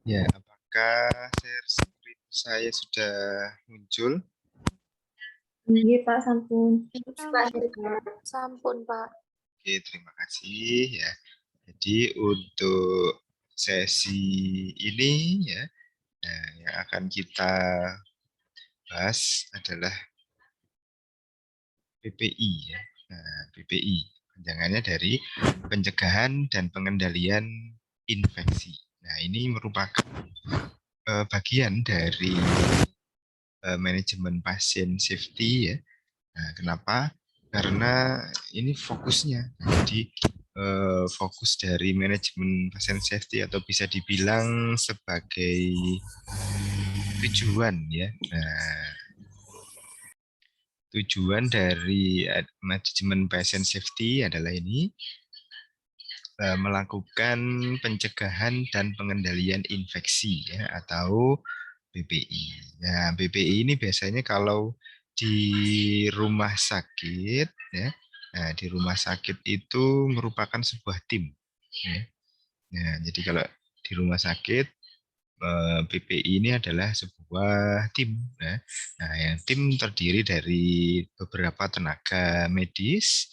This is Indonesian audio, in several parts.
Ya, apakah share screen saya sudah muncul? Nggih, Pak, sampun. Sampun, sampun, Pak. Oke, terima kasih ya. Jadi untuk sesi ini ya, nah, yang akan kita bahas adalah PPI ya. Nah, PPI panjangannya dari pencegahan dan pengendalian infeksi. Nah, ini merupakan bagian dari manajemen pasien safety ya. Nah, kenapa? Karena ini fokusnya. Jadi fokus dari manajemen pasien safety atau bisa dibilang sebagai tujuan ya. Nah, tujuan dari manajemen pasien safety adalah ini melakukan pencegahan dan pengendalian infeksi ya atau BPI. Nah, BPI ini biasanya kalau di rumah sakit ya. Nah, di rumah sakit itu merupakan sebuah tim ya. Nah, jadi kalau di rumah sakit BPI ini adalah sebuah tim ya. Nah, yang tim terdiri dari beberapa tenaga medis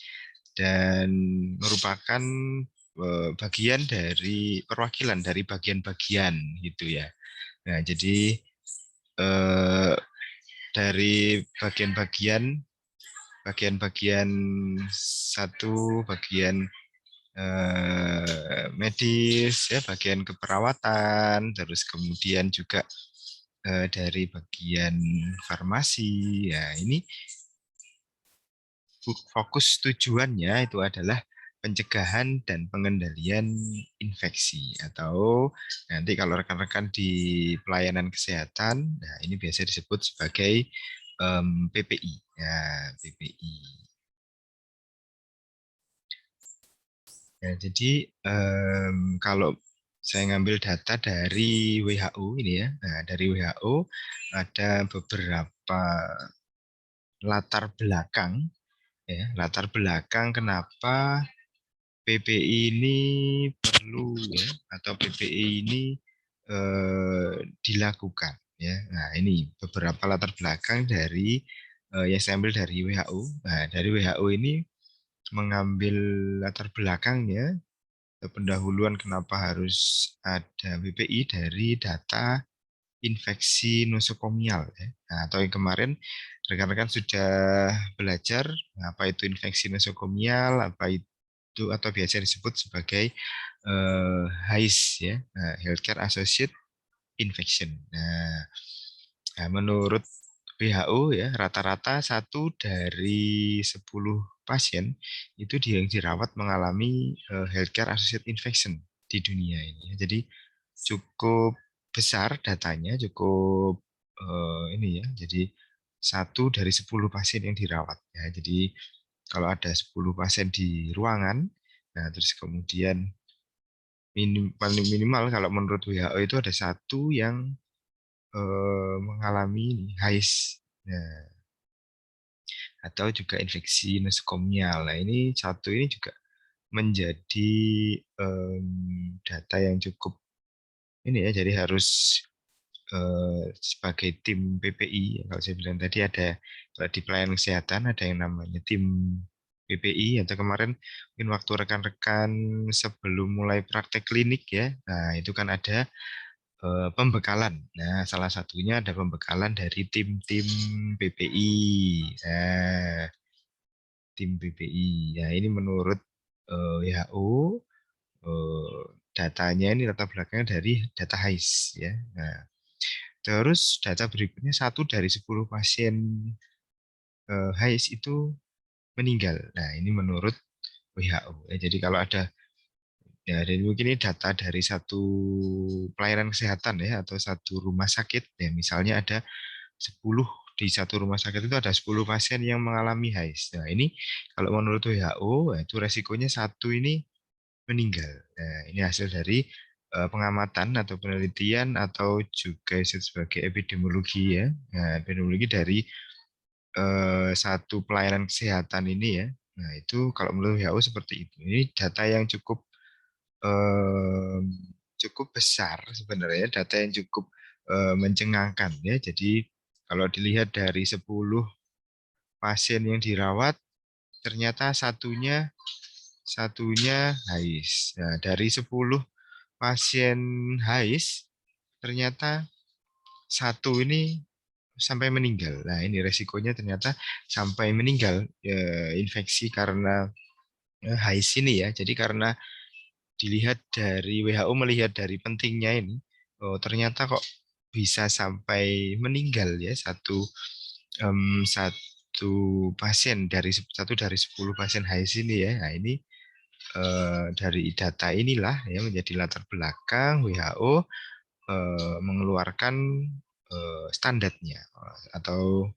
dan merupakan bagian dari perwakilan dari bagian-bagian gitu ya. Nah, jadi eh, dari bagian-bagian satu bagian medis ya, bagian keperawatan, terus kemudian juga dari bagian farmasi. Ya, ini fokus tujuannya itu adalah pencegahan dan pengendalian infeksi atau nanti kalau rekan-rekan di pelayanan kesehatan, nah ini biasa disebut sebagai PPI. Ya, PPI. Ya, jadi kalau saya ngambil data dari WHO ini ya, nah, dari WHO ada beberapa latar belakang ya, latar belakang kenapa PPI ini perlu ya atau PPI ini dilakukan ya. Nah, ini beberapa latar belakang dari yang saya ambil dari WHO. Nah, dari WHO ini mengambil latar belakangnya pendahuluan kenapa harus ada PPI dari data infeksi nosokomial ya. Nah, atau yang kemarin rekan-rekan sudah belajar apa itu infeksi nosokomial, apa itu atau biasa disebut sebagai HAIS ya, Healthcare Associated Infection. Nah, menurut WHO ya rata-rata 1 dari 10 pasien itu dia yang dirawat mengalami healthcare associated infection di dunia ini. Jadi cukup besar datanya, cukup ini ya. Jadi 1 dari 10 pasien yang dirawat ya. Jadi kalau ada 10 pasien di ruangan, nah terus kemudian paling minimal kalau menurut WHO itu ada 1 yang mengalami ini, HAIS. Nah, atau juga infeksi nosokomial. Nah, ini 1 ini juga menjadi data yang cukup ini ya, jadi harus sebagai tim PPI, kalau saya bilang tadi ada kalau di pelayanan kesehatan ada yang namanya tim PPI atau kemarin mungkin waktu rekan-rekan sebelum mulai praktek klinik ya, nah itu kan ada pembekalan. Nah, salah satunya ada pembekalan dari tim-tim PPI. Nah, tim PPI. Ya, ini menurut WHO datanya ini latar belakangnya dari data HAIS ya. Nah, terus data berikutnya 1 dari 10 pasien HAIS itu meninggal. Nah, ini menurut WHO. Ya, jadi kalau ada ya, dan mungkin ini data dari satu pelayanan kesehatan ya atau satu rumah sakit ya misalnya ada 10 di satu rumah sakit itu ada 10 pasien yang mengalami HAIS. Nah, ini kalau menurut WHO itu resikonya 1 ini meninggal. Nah, ini hasil dari pengamatan atau penelitian atau juga sebagai epidemiologi ya. Nah, epidemiologi dari satu pelayanan kesehatan ini ya. Nah, itu kalau menurut WHO seperti itu. Ini data yang cukup eh, cukup besar sebenarnya, data yang cukup mencengangkan ya. Jadi kalau dilihat dari 10 pasien yang dirawat, ternyata satunya HIS. Nah, dari 10 pasien HIS, ternyata satu ini sampai meninggal. Nah, ini resikonya ternyata sampai meninggal infeksi karena HIS ini ya. Jadi karena dilihat dari WHO melihat dari pentingnya ini, oh, ternyata kok bisa sampai meninggal ya satu pasien dari 10 pasien HIS ini ya. Nah, ini dari data inilah ya menjadi latar belakang WHO mengeluarkan standarnya atau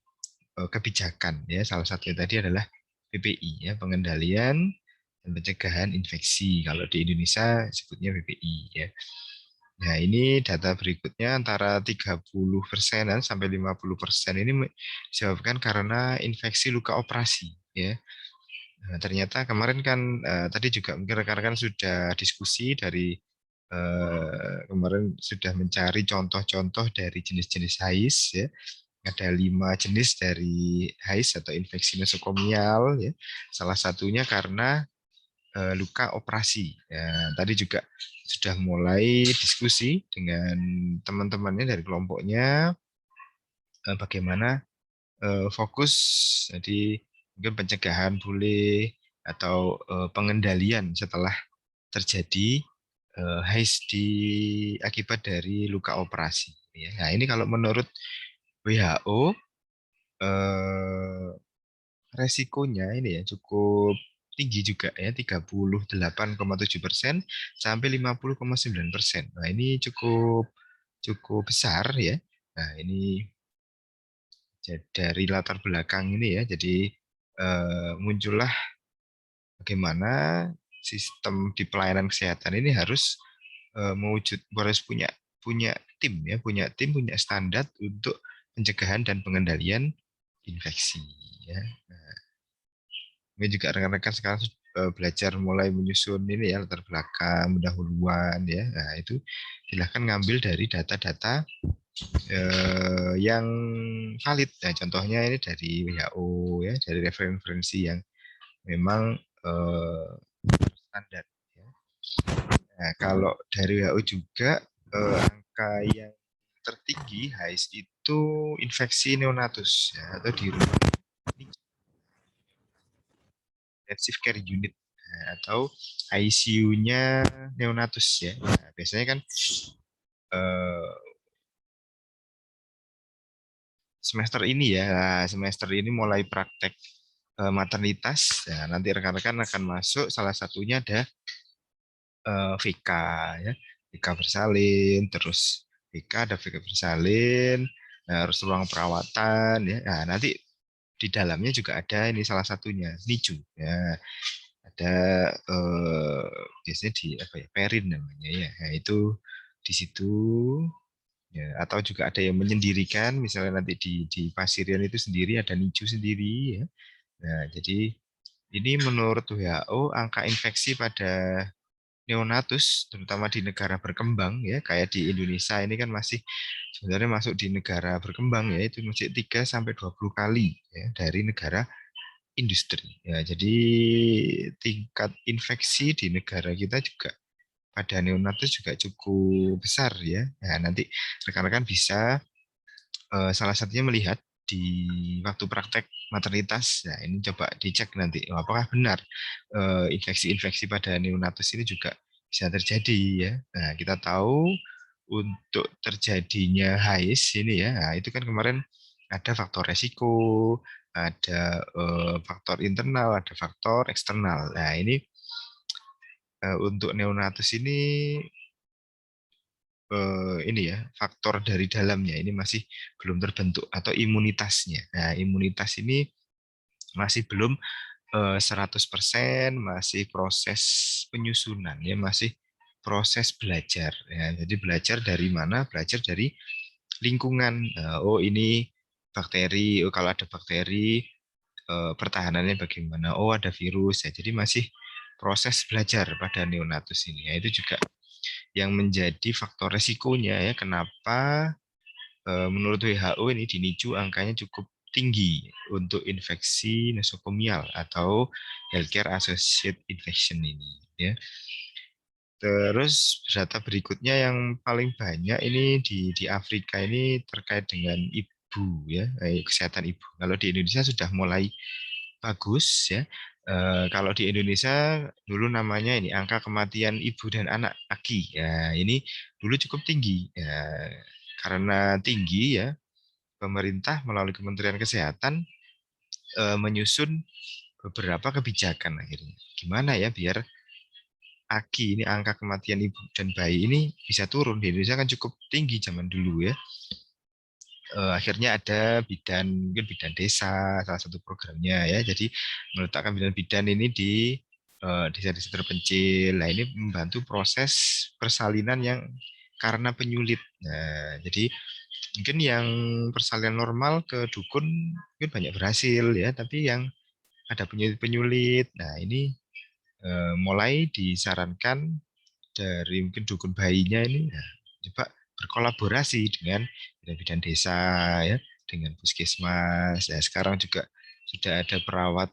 kebijakan ya. Salah satunya tadi adalah PPI ya, pengendalian dan pencegahan infeksi. Kalau di Indonesia sebutnya PPI ya. Nah, ini data berikutnya antara 30% sampai 50% ini disebabkan karena infeksi luka operasi ya. Nah, ternyata kemarin kan tadi juga mungkin rekan-rekan sudah diskusi dari kemarin sudah mencari contoh-contoh dari jenis-jenis HIS ya. Ada 5 jenis dari HIS atau infeksi nosokomial ya. Salah satunya karena luka operasi. Ya, tadi juga sudah mulai diskusi dengan teman-temannya dari kelompoknya bagaimana fokus jadi mungkin pencegahan boleh atau pengendalian setelah terjadi HIS akibat dari luka operasi. Ya. Nah, ini kalau menurut WHO resikonya ini ya cukup tinggi juga ya 38,7% sampai 50,9%. Nah, ini cukup cukup besar ya. Nah, ini dari latar belakang ini ya. Jadi muncullah bagaimana sistem di pelayanan kesehatan ini harus harus punya punya tim ya, punya standar untuk pencegahan dan pengendalian infeksi ya. Nah, ini juga rekan-rekan sekarang belajar mulai menyusun ini ya latar belakang pendahuluan ya. Nah, itu silahkan ngambil dari data-data yang valid. Nah, contohnya ini dari WHO ya, dari referensi yang memang standar. Ya. Nah, kalau dari WHO juga angka yang tertinggi HIS itu infeksi neonatus ya, atau di rumah intensive care unit atau ICU-nya neonatus ya. Nah, biasanya kan semester ini ya, semester ini mulai praktek maternitas. Ya, nanti rekan-rekan akan masuk salah satunya ada VK ya, VK bersalin, terus VK ada VK bersalin, harus ruang perawatan ya. Nah, nanti di dalamnya juga ada ini salah satunya NICU ya. Ada biasanya di apa ya perin namanya ya. Nah, itu di situ ya, atau juga ada yang menyendirikan misalnya nanti di Pasirian itu sendiri ada NICU sendiri ya. Nah, jadi ini menurut WHO angka infeksi pada neonatus terutama di negara berkembang ya kayak di Indonesia ini kan masih sebenarnya masuk di negara berkembang ya itu masih 3 sampai 20 kali ya dari negara industri. Ya, jadi tingkat infeksi di negara kita juga pada neonatus juga cukup besar ya. Nah, nanti rekan-rekan bisa salah satunya melihat di waktu praktek maternitas. Nah, ini coba dicek nanti apakah benar infeksi-infeksi pada neonatus ini juga bisa terjadi ya. Nah, kita tahu untuk terjadinya HIS ini ya, nah, itu kan kemarin ada faktor resiko, ada faktor internal, ada faktor eksternal. Nah, untuk neonatus ini ya faktor dari dalamnya ini masih belum terbentuk atau imunitasnya. Nah, imunitas ini masih belum 100%, masih proses penyusunan ya, masih proses belajar ya. Jadi belajar dari mana? Belajar dari lingkungan. Oh, ini bakteri, oh, kalau ada bakteri pertahanannya bagaimana? Oh, ada virus ya. Jadi masih proses belajar pada neonatus ini. Ya, itu juga yang menjadi faktor resikonya ya kenapa menurut WHO ini di NICU angkanya cukup tinggi untuk infeksi nosokomial atau healthcare associated infection ini ya. Terus data berikutnya yang paling banyak ini di Afrika ini terkait dengan ibu ya, kesehatan ibu. Kalau di Indonesia sudah mulai bagus ya. Kalau di Indonesia dulu namanya ini angka kematian ibu dan anak AKI. Ya, ini dulu cukup tinggi. Ya, karena tinggi ya, pemerintah melalui Kementerian Kesehatan menyusun beberapa kebijakan akhirnya. Gimana ya biar AKI ini angka kematian ibu dan bayi ini bisa turun. Di Indonesia kan cukup tinggi zaman dulu ya. Akhirnya ada mungkin bidan desa salah satu programnya ya. Jadi meletakkan bidan-bidan ini di desa-desa terpencil. Nah ini membantu proses persalinan yang karena penyulit. Nah jadi mungkin yang persalinan normal ke dukun mungkin banyak berhasil ya, tapi yang ada penyulit-penyulit. Nah ini mulai disarankan dari mungkin dukun bayinya ini nah, coba berkolaborasi dengan bidan-bidan desa ya, dengan puskesmas. Ya, sekarang juga sudah ada perawat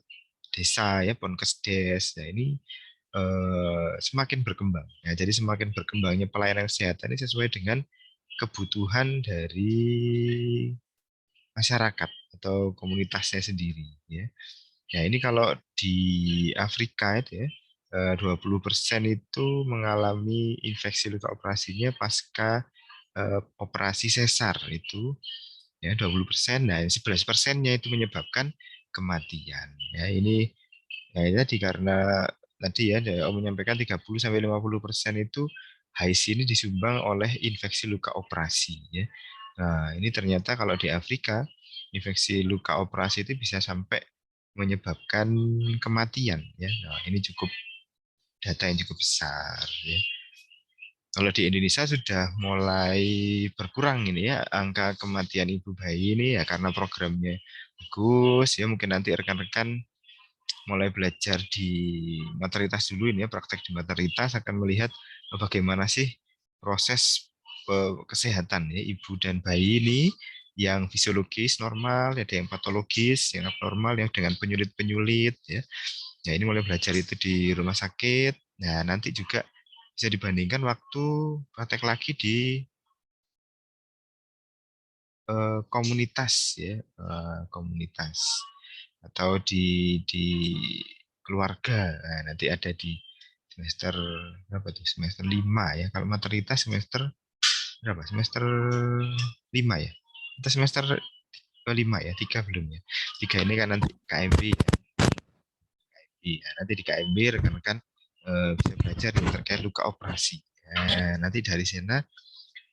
desa ya, Ponkesdes. Nah, ini semakin berkembang. Ya, jadi semakin berkembangnya pelayanan kesehatan ini sesuai dengan kebutuhan dari masyarakat atau komunitasnya sendiri ya. Ya, ini kalau di Afrika itu ya, 20% itu mengalami infeksi luka operasinya pasca operasi sesar itu ya 20%. Nah, 11%-nya itu menyebabkan kematian. Ya, ini ya ini tadi karena tadi ya Om menyampaikan 30-50% itu HIC ini disumbang oleh infeksi luka operasi ya. Nah, ini ternyata kalau di Afrika infeksi luka operasi itu bisa sampai menyebabkan kematian ya. Nah, ini cukup data yang cukup besar ya. Kalau di Indonesia sudah mulai berkurang ini ya angka kematian ibu bayi ini ya karena programnya bagus ya, mungkin nanti rekan-rekan mulai belajar di maternitas dulu ini ya, praktek di maternitas akan melihat bagaimana sih proses kesehatan ya ibu dan bayi ini yang fisiologis normal, ada yang patologis, yang abnormal, yang dengan penyulit-penyulit ya. Ya ini mulai belajar itu di rumah sakit. Nah nanti juga bisa dibandingkan waktu praktek lagi di komunitas ya, komunitas atau di keluarga. Nah, nanti ada di semester berapa tuh? Semester 5 ya. Kalau maternitas semester berapa? Semester 5 ya. Kita semester 5 ya, 3 belum ya. 3 ini kan nanti KMB ya. Nah, nanti di KMB rekan-rekan bisa belajar yang terkait luka operasi. Nah, nanti dari sana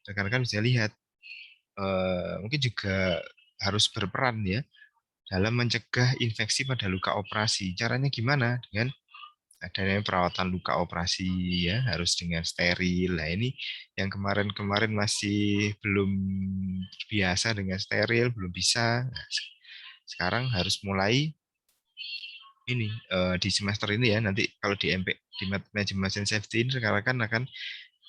rekan-rekan bisa lihat mungkin juga harus berperan ya dalam mencegah infeksi pada luka operasi. Caranya gimana? Dengan adanya perawatan luka operasi ya, harus dengan steril. Nah, ini yang kemarin-kemarin masih belum biasa dengan steril, belum bisa. Nah, sekarang harus mulai ini di semester ini ya. Nanti kalau di MP di manajemen safety ini rekan-rekan akan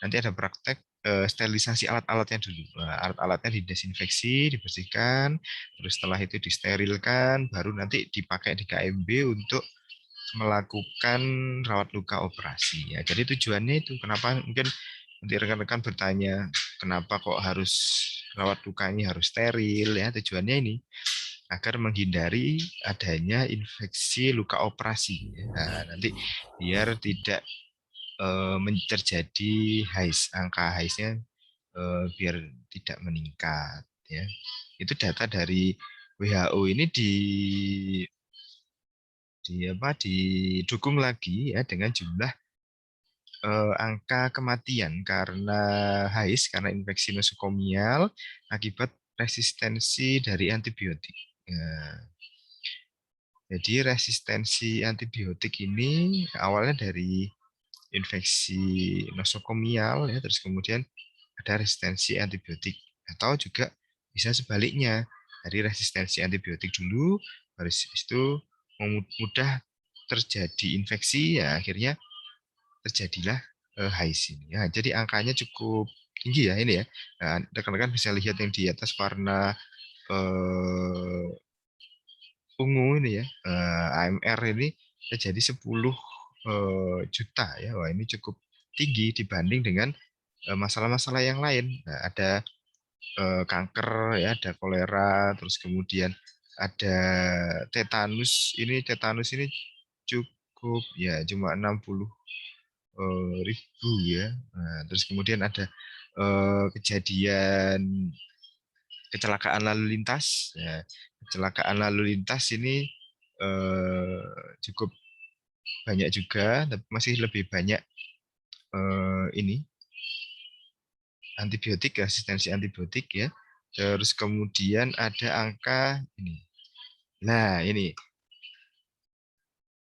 nanti ada praktek sterilisasi alat-alatnya dulu. Nah, alat-alatnya didesinfeksi, dibersihkan, terus setelah itu disterilkan, baru nanti dipakai di KMB untuk melakukan rawat luka operasi. Ya, jadi tujuannya itu kenapa mungkin nanti rekan-rekan bertanya kenapa kok harus rawat lukanya harus steril ya, tujuannya ini agar menghindari adanya infeksi luka operasi. Nah, nanti biar tidak terjadi HIS, angka HIS-nya biar tidak meningkat ya. Itu data dari WHO ini didukung lagi ya dengan jumlah angka kematian karena HIS karena infeksi nosokomial akibat resistensi dari antibiotik. Ya, jadi resistensi antibiotik ini awalnya dari infeksi nosokomial ya, terus kemudian ada resistensi antibiotik atau juga bisa sebaliknya dari resistensi antibiotik dulu baru itu mudah terjadi infeksi ya akhirnya terjadilah HICE ini. Ya, jadi angkanya cukup tinggi ya ini ya. Nah, rekan-rekan bisa lihat yang di atas warna ungu ini ya, AMR ini jadi 10 juta ya. Wah, ini cukup tinggi dibanding dengan masalah-masalah yang lain. Nah, ada kanker ya, ada kolera, terus kemudian ada tetanus. Tetanus ini cukup ya cuma 60 ribu ya. Nah, terus kemudian ada kejadian kecelakaan lalu lintas. Ya, kecelakaan lalu lintas ini eh, cukup banyak juga, tapi masih lebih banyak ini antibiotik, resistensi antibiotik ya. Terus kemudian ada angka ini. Nah, ini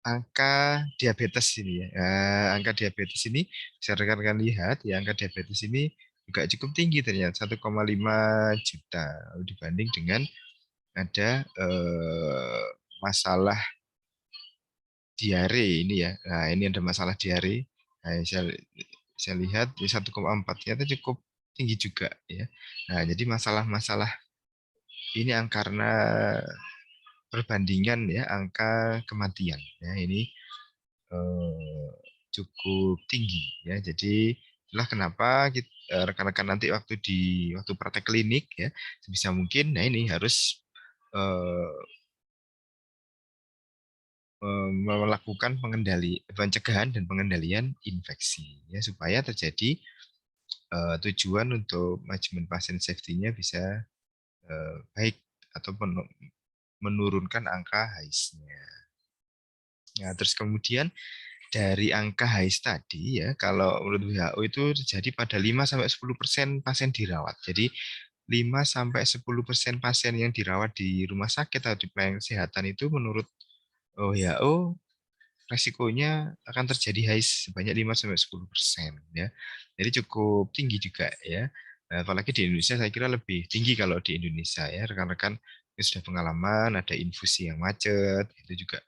angka diabetes ini ya. Angka diabetes ini bisa rekan-rekan lihat ya, angka diabetes ini juga cukup tinggi ternyata 1,5 juta dibanding dengan ada masalah diare ini ya. Nah, ini ada masalah diare. Nah, saya lihat di 1,4 ternyata cukup tinggi juga ya. Nah, jadi masalah-masalah ini karena perbandingan ya angka kematian ya ini eh, cukup tinggi ya. Jadi itulah kenapa rekan-rekan nanti waktu praktek klinik ya sebisa mungkin nah ini harus eh, melakukan pencegahan dan pengendalian infeksi ya supaya terjadi tujuan untuk manajemen pasien safety-nya bisa baik atau menurunkan angka HICE-nya. Nah, terus kemudian dari angka HICE tadi ya, kalau menurut WHO itu terjadi pada 5-10% pasien dirawat. Jadi 5-10% pasien yang dirawat di rumah sakit atau di pelayanan kesehatan itu menurut WHO resikonya akan terjadi HICE sebanyak 5-10% ya. Jadi cukup tinggi juga ya. Nah, apalagi di Indonesia saya kira lebih tinggi kalau di Indonesia ya. Rekan-rekan yang sudah pengalaman ada infusi yang macet itu juga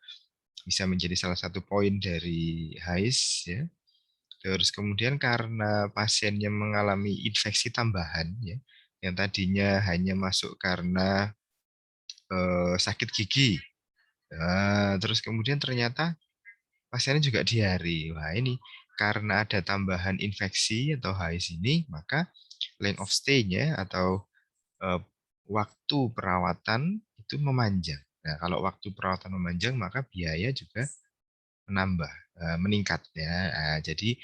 bisa menjadi salah satu poin dari HICE ya. Terus kemudian karena pasiennya mengalami infeksi tambahan ya, yang tadinya hanya masuk karena sakit gigi. Nah, terus kemudian ternyata pasiennya juga diare. Wah, ini karena ada tambahan infeksi atau HICE ini, maka length of stay-nya atau eh, waktu perawatan itu memanjang. Nah, kalau waktu perawatan memanjang, maka biaya juga menambah, meningkat ya. Nah, jadi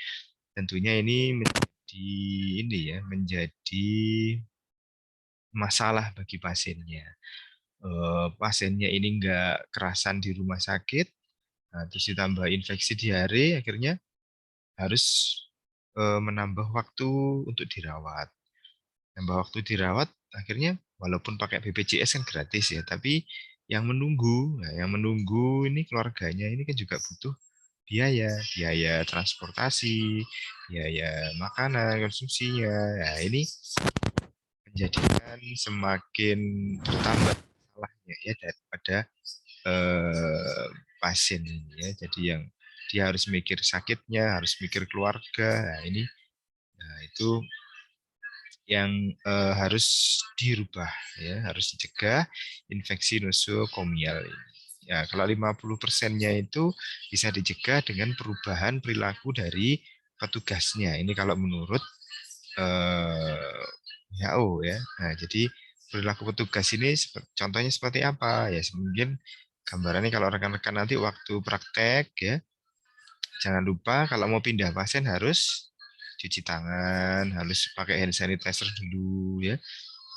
tentunya ini ya menjadi masalah bagi pasiennya. Pasiennya ini nggak kerasan di rumah sakit, nah, terus ditambah infeksi diare, akhirnya harus menambah waktu untuk dirawat. Nambah waktu dirawat, akhirnya walaupun pakai BPJS kan gratis ya, tapi yang menunggu ini keluarganya ini kan juga butuh biaya transportasi, biaya makanan, konsumsinya. Nah, ini menjadikan semakin bertambah masalahnya ya daripada pasien ini ya. Jadi yang dia harus mikir sakitnya, harus mikir keluarga. Nah, itu yang harus dirubah ya, harus dicegah infeksi nosokomial ini. Ya, kalau 50%-nya itu bisa dicegah dengan perubahan perilaku dari petugasnya. Ini kalau menurut WHO ya. Nah, jadi perilaku petugas ini contohnya seperti apa? Ya, mungkin gambarannya kalau rekan-rekan nanti waktu praktek ya, jangan lupa kalau mau pindah pasien harus cuci tangan, harus pakai hand sanitizer dulu ya.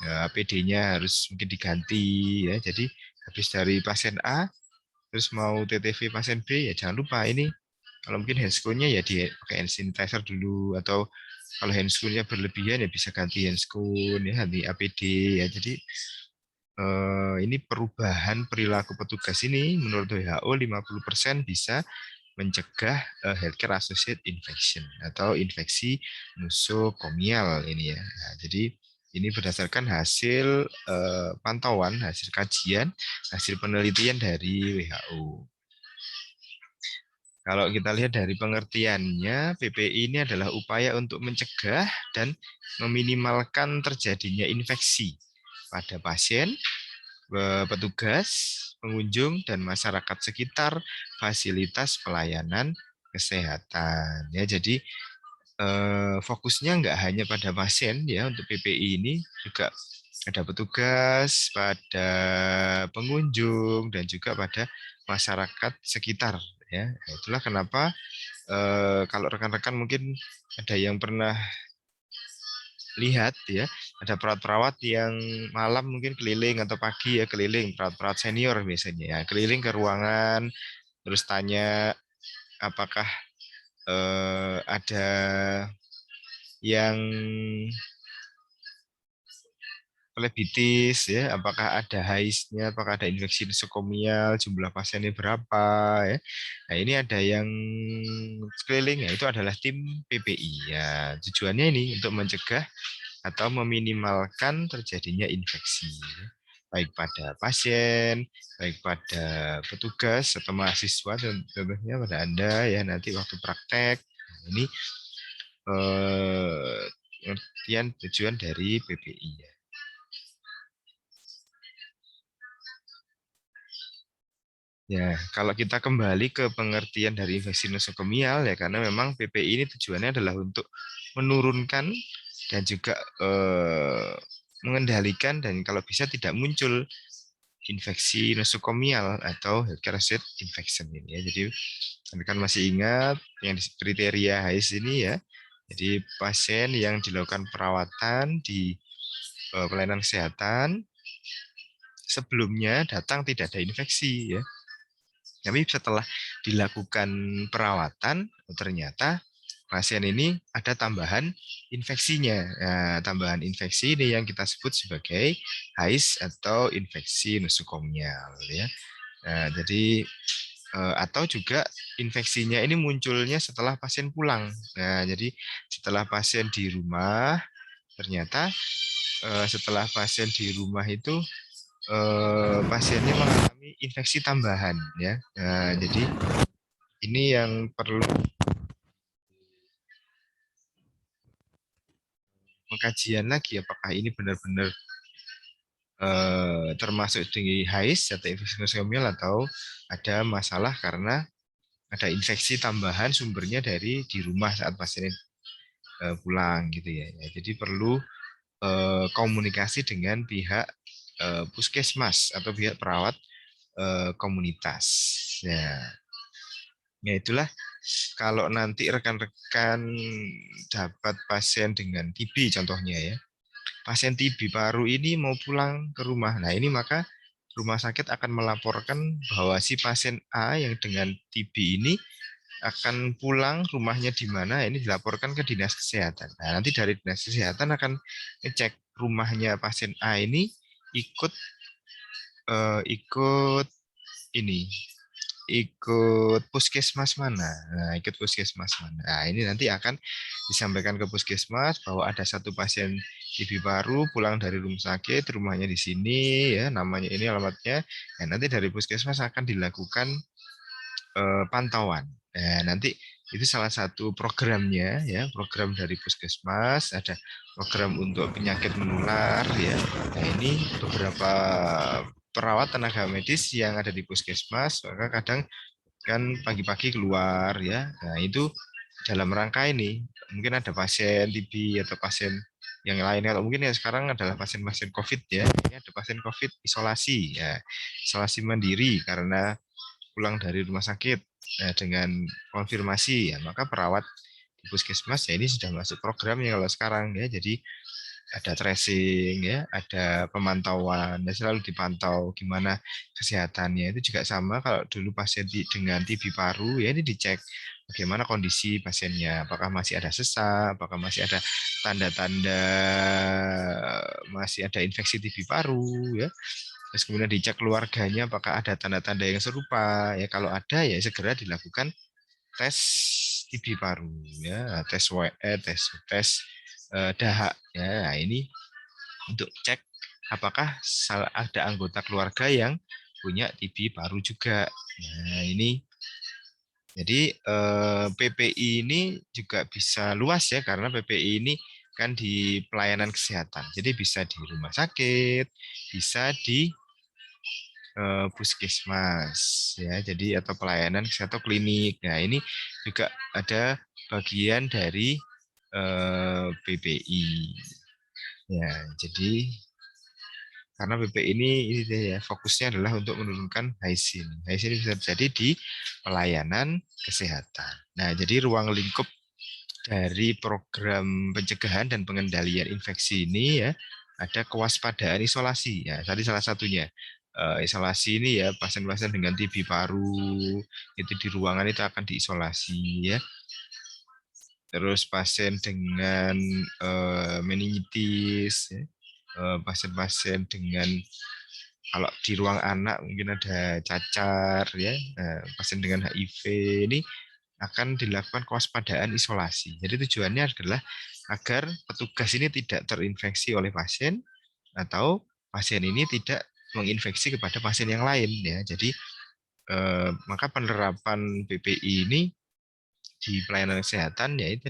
Ya, APD-nya harus mungkin diganti ya. Jadi habis dari pasien A terus mau TTV pasien B ya jangan lupa ini kalau mungkin handscoon-nya ya pakai hand sanitizer dulu atau kalau handscoon-nya berlebihan ya bisa ganti handscoon ya, ganti APD ya. Jadi ini perubahan perilaku petugas ini menurut WHO 50% bisa mencegah healthcare associated infection atau infeksi nosokomial ini ya. Nah, jadi ini berdasarkan hasil pantauan, hasil kajian, hasil penelitian dari WHO. Kalau kita lihat dari pengertiannya, PPI ini adalah upaya untuk mencegah dan meminimalkan terjadinya infeksi pada pasien, petugas, pengunjung, dan masyarakat sekitar fasilitas pelayanan kesehatan. Ya, jadi fokusnya nggak hanya pada pasien ya untuk PPI ini, juga ada petugas, pada pengunjung, dan juga pada masyarakat sekitar ya. Itulah kenapa kalau rekan-rekan mungkin ada yang pernah lihat ya, ada perawat-perawat yang malam mungkin keliling atau pagi ya keliling, perawat-perawat senior biasanya ya, keliling ke ruangan terus tanya apakah ada yang flebitis ya, apakah ada haisnya, apakah ada infeksi nosokomial, jumlah pasiennya berapa ya. Nah, ini ada yang keliling ya, itu adalah tim PPI ya. Tujuannya ini untuk mencegah atau meminimalkan terjadinya infeksi baik pada pasien, baik pada petugas atau mahasiswa, contohnya pada Anda ya nanti waktu praktek. Nah, ini pengertian tujuan dari PPI ya. Ya, kalau kita kembali ke pengertian dari infeksi nosokomial ya, karena memang PPI ini tujuannya adalah untuk menurunkan dan juga mengendalikan dan kalau bisa tidak muncul infeksi nosokomial atau healthcare associated infection ini ya. Jadi kan masih ingat yang kriteria HAIS ini ya. Jadi pasien yang dilakukan perawatan di pelayanan kesehatan sebelumnya datang tidak ada infeksi ya. Tapi setelah dilakukan perawatan, ternyata pasien ini ada tambahan infeksinya. Nah, tambahan infeksi ini yang kita sebut sebagai HAIS atau infeksi nosokomial. Ya. Nah, jadi atau juga infeksinya ini munculnya setelah pasien pulang. Nah, jadi setelah pasien di rumah, ternyata setelah pasien di rumah itu pasiennya mengalami infeksi tambahan ya. Nah, jadi ini yang perlu pengkajian lagi apakah ini benar-benar termasuk tinggi HAIS atau infeksi nosokomial atau ada masalah karena ada infeksi tambahan sumbernya dari di rumah saat pasien pulang gitu ya. Jadi perlu komunikasi dengan pihak puskesmas atau pihak perawat komunitas. Ya itulah kalau nanti rekan-rekan dapat pasien dengan TB contohnya ya. Pasien TB paru ini mau pulang ke rumah. Nah, ini maka rumah sakit akan melaporkan bahwa si pasien A yang dengan TB ini akan pulang rumahnya di mana, ini dilaporkan ke dinas kesehatan. Nah, nanti dari dinas kesehatan akan ngecek rumahnya pasien A ini ikut ikut ini ikut puskesmas mana. Nah, ikut puskesmas mana. Nah, ini nanti akan disampaikan ke puskesmas bahwa ada satu pasien TB paru pulang dari rumah sakit, rumahnya di sini ya, namanya ini alamatnya. Nah, nanti dari puskesmas akan dilakukan pantauan. Nah, nanti itu salah satu programnya ya, program dari puskesmas, ada program untuk penyakit menular ya. Nah, ini beberapa perawat tenaga medis yang ada di puskesmas, maka kadang kan pagi-pagi keluar ya. Nah, itu dalam rangka ini mungkin ada pasien TB atau pasien yang lain. Kalau mungkin ya sekarang adalah pasien-pasien COVID ya. Ini ada pasien COVID isolasi ya. Isolasi mandiri karena pulang dari rumah sakit dengan konfirmasi ya, maka perawat di puskesmas ya ini sudah masuk programnya kalau sekarang ya. Jadi ada tracing ya, ada pemantauan, dan selalu dipantau gimana kesehatannya. Itu juga sama kalau dulu pasien dengan TB paru ya, ini dicek bagaimana kondisi pasiennya, apakah masih ada sesak, apakah masih ada tanda-tanda masih ada infeksi TB paru ya. Terus kemudian dicek keluarganya apakah ada tanda-tanda yang serupa ya, kalau ada ya segera dilakukan tes TB paru ya, tes tes tes dahak ya. Nah, ini untuk cek apakah ada anggota keluarga yang punya TB paru juga. Nah, ini Jadi PPI ini juga bisa luas ya, karena PPI ini kan di pelayanan kesehatan. Jadi bisa di rumah sakit, bisa di puskesmas ya. Jadi atau pelayanan atau klinik. Nah, ini juga ada bagian dari PPI. Ya, jadi karena PPI ini ya fokusnya adalah untuk menurunkan HISIN. HISIN bisa terjadi di pelayanan kesehatan. Nah, jadi ruang lingkup dari program pencegahan dan pengendalian infeksi ini ya ada kewaspadaan isolasi ya, tadi salah satunya isolasi ini ya, pasien-pasien dengan TB paru itu di ruangan itu akan diisolasi ya. Terus pasien dengan meningitis ya, pasien-pasien dengan, kalau di ruang anak mungkin ada cacar ya, pasien dengan HIV ini akan dilakukan kewaspadaan isolasi. Jadi tujuannya adalah agar petugas ini tidak terinfeksi oleh pasien atau pasien ini tidak menginfeksi kepada pasien yang lain ya. Jadi maka penerapan PPI ini di pelayanan kesehatan yaitu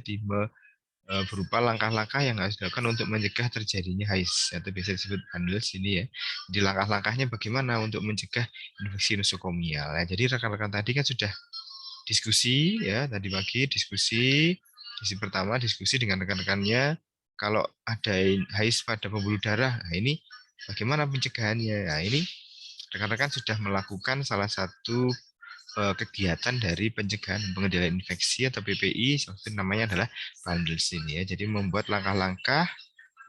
berupa langkah-langkah yang harus dilakukan untuk mencegah terjadinya HIS atau biasa disebut bundles ini ya. Jadi langkah-langkahnya bagaimana untuk mencegah infeksi nosokomial. Ya, jadi rekan-rekan tadi kan sudah diskusi ya, tadi pagi diskusi, sesi pertama diskusi dengan rekan-rekannya kalau ada HIS pada pembuluh darah. Nah, ini bagaimana pencegahannya? Nah, ini rekan-rekan sudah melakukan salah satu kegiatan dari pencegahan dan pengendalian infeksi atau PPI, seperti namanya adalah bundles ini ya. Jadi membuat langkah-langkah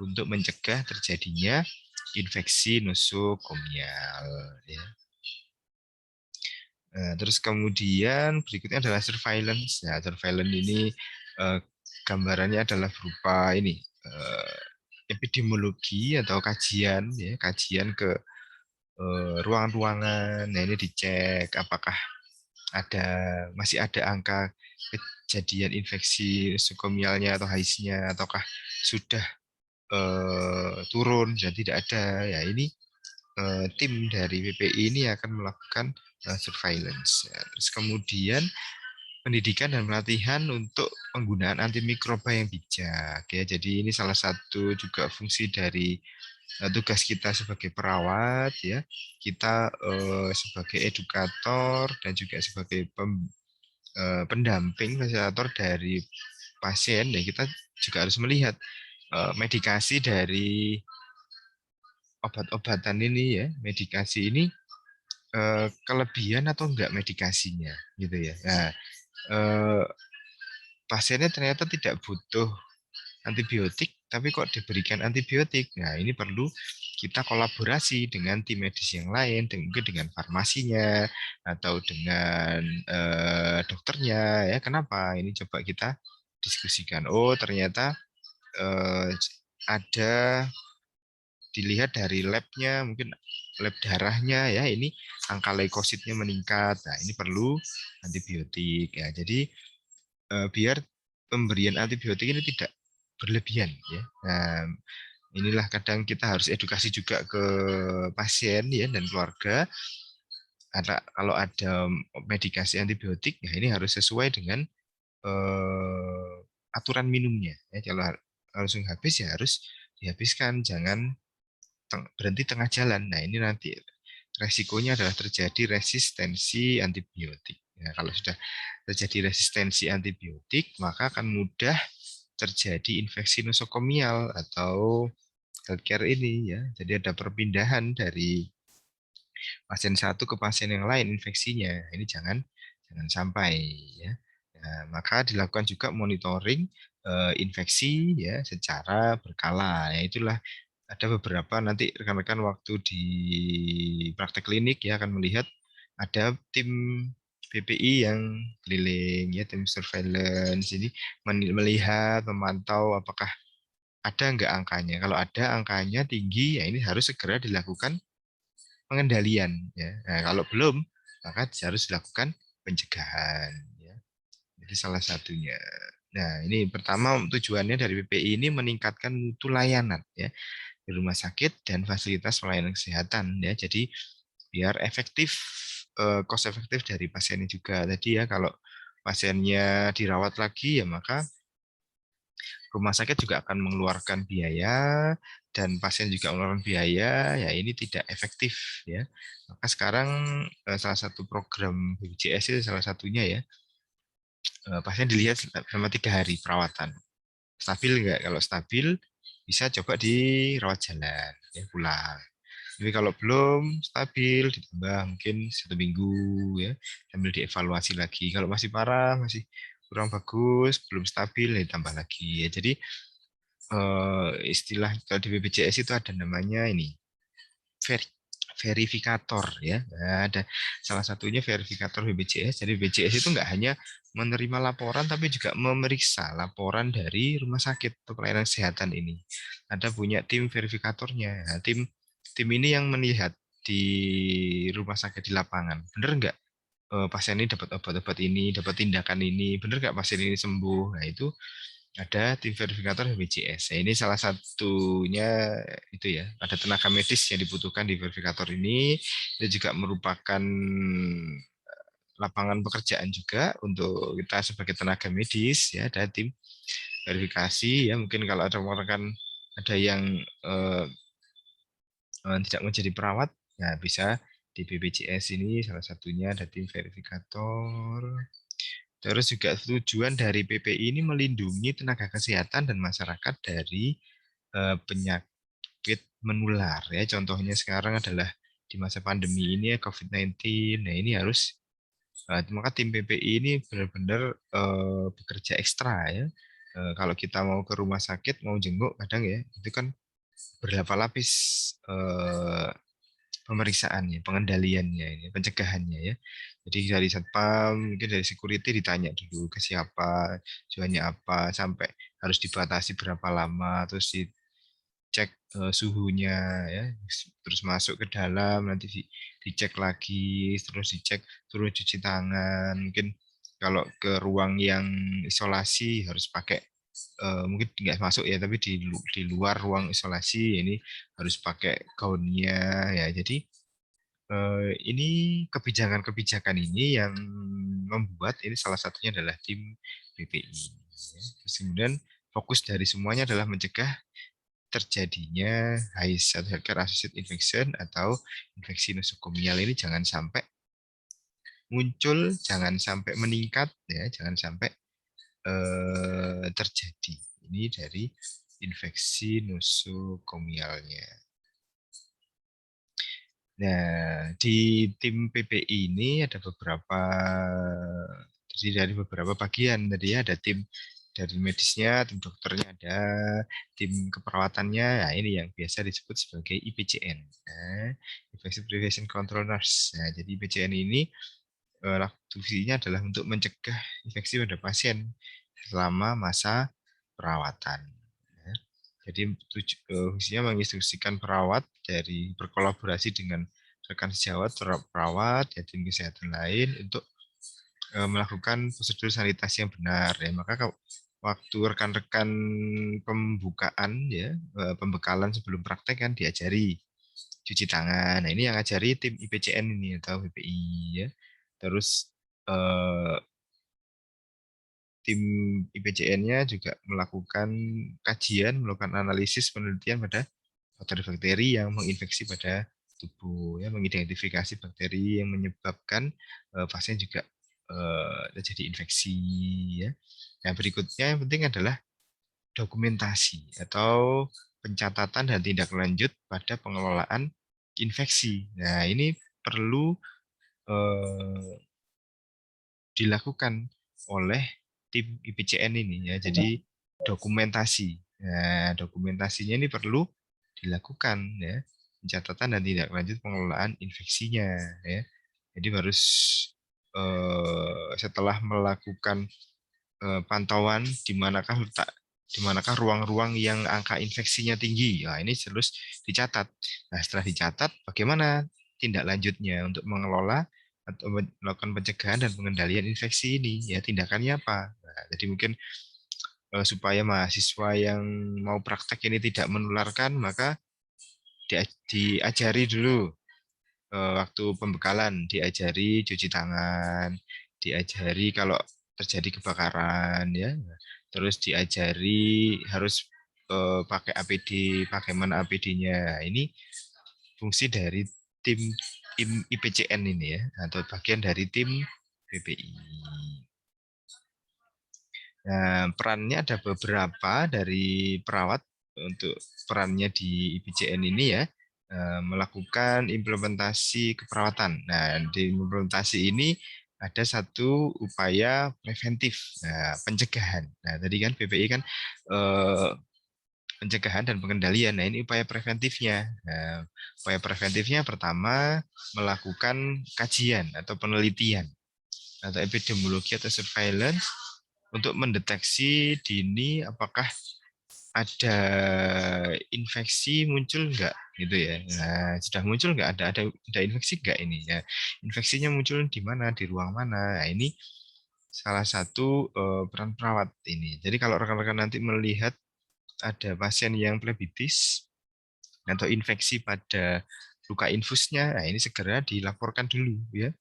untuk mencegah terjadinya infeksi nosokomial ya. Nah, terus kemudian berikutnya adalah surveillance. Ya, surveillance ini gambarannya adalah berupa ini epidemiologi atau kajian ya, kajian ke ruangan-ruangan. Nah, ini dicek apakah masih ada angka kejadian infeksi nosokomialnya atau HIS-nya ataukah sudah turun dan tidak ada. Ya, ini tim dari PPI ini akan melakukan surveillance. Ya, terus kemudian pendidikan dan pelatihan untuk penggunaan antimikroba yang bijak. Ya, jadi ini salah satu juga fungsi dari tugas kita sebagai perawat ya. Kita sebagai edukator dan juga sebagai pendamping fasilitator dari pasien ya, kita juga harus melihat medikasi dari obat-obatan ini ya, medikasi ini kelebihan atau enggak medikasinya gitu ya. Nah, pasiennya ternyata tidak butuh antibiotik tapi kok diberikan antibiotik. Nah, ini perlu kita kolaborasi dengan tim medis yang lain, mungkin dengan farmasinya atau dengan dokternya ya. Kenapa? Ini coba kita diskusikan. Oh, ternyata ada dilihat dari labnya, mungkin lab darahnya ya, ini angka leukositnya meningkat. Nah, ini perlu antibiotik ya. Jadi biar pemberian antibiotik ini tidak berlebihan ya. Nah, inilah kadang kita harus edukasi juga ke pasien ya dan keluarga. Kalau ada medikasi antibiotik ya ini harus sesuai dengan aturan minumnya ya. Kalau langsung habis ya harus dihabiskan, jangan berhenti tengah jalan. Nah, ini nanti resikonya adalah terjadi resistensi antibiotik. Ya, kalau sudah terjadi resistensi antibiotik, maka akan mudah terjadi infeksi nosokomial atau healthcare ini ya. Jadi ada perpindahan dari pasien satu ke pasien yang lain infeksinya. Ini jangan sampai ya. Nah, maka dilakukan juga monitoring infeksi ya secara berkala. Ya, itulah ada beberapa nanti rekan-rekan waktu di praktek klinik ya akan melihat ada tim PPI yang keliling ya, tim surveillance ini melihat, memantau apakah ada nggak angkanya. Kalau ada angkanya tinggi, ya ini harus segera dilakukan pengendalian. Ya. Nah, kalau belum, maka harus dilakukan pencegahan. Ya. Jadi salah satunya. Nah, ini pertama tujuannya dari PPI ini meningkatkan mutu layanan ya di rumah sakit dan fasilitas pelayanan kesehatan ya. Jadi biar efektif, cost efektif dari pasiennya juga. Tadi ya kalau pasiennya dirawat lagi, ya maka rumah sakit juga akan mengeluarkan biaya dan pasien juga mengeluarkan biaya, ya ini tidak efektif ya. Maka sekarang salah satu program BPJS itu salah satunya ya, pasien dilihat selama 3 hari perawatan. Stabil nggak? Kalau stabil bisa coba dirawat jalan ya pulang. Tapi kalau belum stabil ditambah mungkin 1 minggu ya, sambil dievaluasi lagi. Kalau masih parah, masih kurang bagus, belum stabil, ya ditambah lagi ya. Jadi istilah kalau di BPJS itu ada namanya ini verifikator ya. Nah, ada salah satunya verifikator BPJS. Jadi BPJS itu nggak hanya menerima laporan tapi juga memeriksa laporan dari rumah sakit atau pelayanan kesehatan ini. Ada punya tim verifikatornya. Nah, tim ini yang melihat di rumah sakit di lapangan. Bener nggak pasien ini dapat obat-obat ini, dapat tindakan ini, bener nggak pasien ini sembuh? Nah itu ada tim verifikator BPJS. Nah, ini salah satunya itu ya, ada tenaga medis yang dibutuhkan di verifikator ini. Itu juga merupakan lapangan pekerjaan juga untuk kita sebagai tenaga medis ya, ada tim verifikasi ya. Mungkin kalau ada rekan ada yang tidak menjadi perawat, ya bisa di BPJS ini salah satunya ada tim verifikator. Terus juga tujuan dari PPI ini melindungi tenaga kesehatan dan masyarakat dari penyakit menular ya. Contohnya sekarang adalah di masa pandemi ini ya COVID-19. Nah, ini harus maka tim PPI ini benar-benar bekerja ekstra ya. Kalau kita mau ke rumah sakit mau jenguk kadang ya itu kan berlapis-lapis pemeriksaannya, pengendaliannya, ini, pencegahannya ya. Jadi dari satpam, mungkin dari security ditanya dulu ke siapa, tujuannya apa, sampai harus dibatasi berapa lama, terus dicek suhunya ya, terus masuk ke dalam, nanti dicek lagi, terus dicek, terus cuci tangan, mungkin kalau ke ruang yang isolasi harus pakai mungkin nggak masuk ya, tapi di luar ruang isolasi ini harus pakai gaunnya ya. Jadi ini kebijakan-kebijakan ini yang membuat ini salah satunya adalah tim BPI. Ya. Terus kemudian fokus dari semuanya adalah mencegah terjadinya HIS atau healthcare associated infection atau infeksi nosokomial ini jangan sampai muncul, jangan sampai meningkat ya, jangan sampai terjadi. Ini dari infeksi nosokomialnya. Nah, di tim PPI ini ada terdiri dari beberapa bagian. Tadi ada tim dari medisnya, tim dokternya ada, tim keperawatannya. Nah, ini yang biasa disebut sebagai IPCN. Nah, Infection Prevention Control Nurse. Nah, jadi IPCN ini fungsinya adalah untuk mencegah infeksi pada pasien selama masa perawatan. Ya. Jadi fungsinya menginstruksikan perawat dari berkolaborasi dengan rekan sejawat, perawat, ya, tim kesehatan lain untuk melakukan prosedur sanitasi yang benar. Ya. Maka waktu rekan-rekan pembukaan, ya, pembekalan sebelum praktek kan diajari cuci tangan. Nah ini yang ngajari tim IPCN ini atau BPI ya. Terus tim IPCN-nya juga melakukan kajian, melakukan analisis penelitian pada bakteri-bakteri yang menginfeksi pada tubuh, ya, mengidentifikasi bakteri yang menyebabkan pasien juga terjadi infeksi. Ya. Yang berikutnya yang penting adalah dokumentasi atau pencatatan dan tindak lanjut pada pengelolaan infeksi. Nah ini perlu dilakukan oleh tim IPCN ini ya. Jadi dokumentasi. Nah, dokumentasinya ini perlu dilakukan ya. Pencatatan dan tindak lanjut pengelolaan infeksinya ya. Jadi harus setelah melakukan pantauan di manakah ruang-ruang yang angka infeksinya tinggi. Nah, ini terus dicatat. Nah, setelah dicatat bagaimana tindak lanjutnya untuk mengelola atau melakukan pencegahan dan pengendalian infeksi ini, ya tindakannya apa. Nah, jadi mungkin supaya mahasiswa yang mau praktek ini tidak menularkan, maka diajari dulu waktu pembekalan, diajari cuci tangan, diajari kalau terjadi kebakaran ya. Terus diajari harus pakai APD, pakai mana APD-nya. Ini fungsi dari tim IPCN ini ya, atau bagian dari tim BPI. Nah, perannya ada beberapa dari perawat untuk perannya di IPCN ini ya, melakukan implementasi keperawatan. Nah, di implementasi ini ada satu upaya preventif, pencegahan. Nah, tadi kan BPI kan pencegahan dan pengendalian. Nah, ini upaya preventifnya. Nah, upaya preventifnya pertama melakukan kajian atau penelitian atau epidemiologi atau surveillance untuk mendeteksi dini apakah ada infeksi muncul enggak gitu ya. Nah, sudah muncul enggak, ada infeksi enggak ini ya. Infeksinya muncul di mana, di ruang mana. Nah, ini salah satu peran perawat ini. Jadi kalau rekan-rekan nanti melihat ada pasien yang plebitis atau infeksi pada luka infusnya, nah ini segera dilaporkan dulu ya.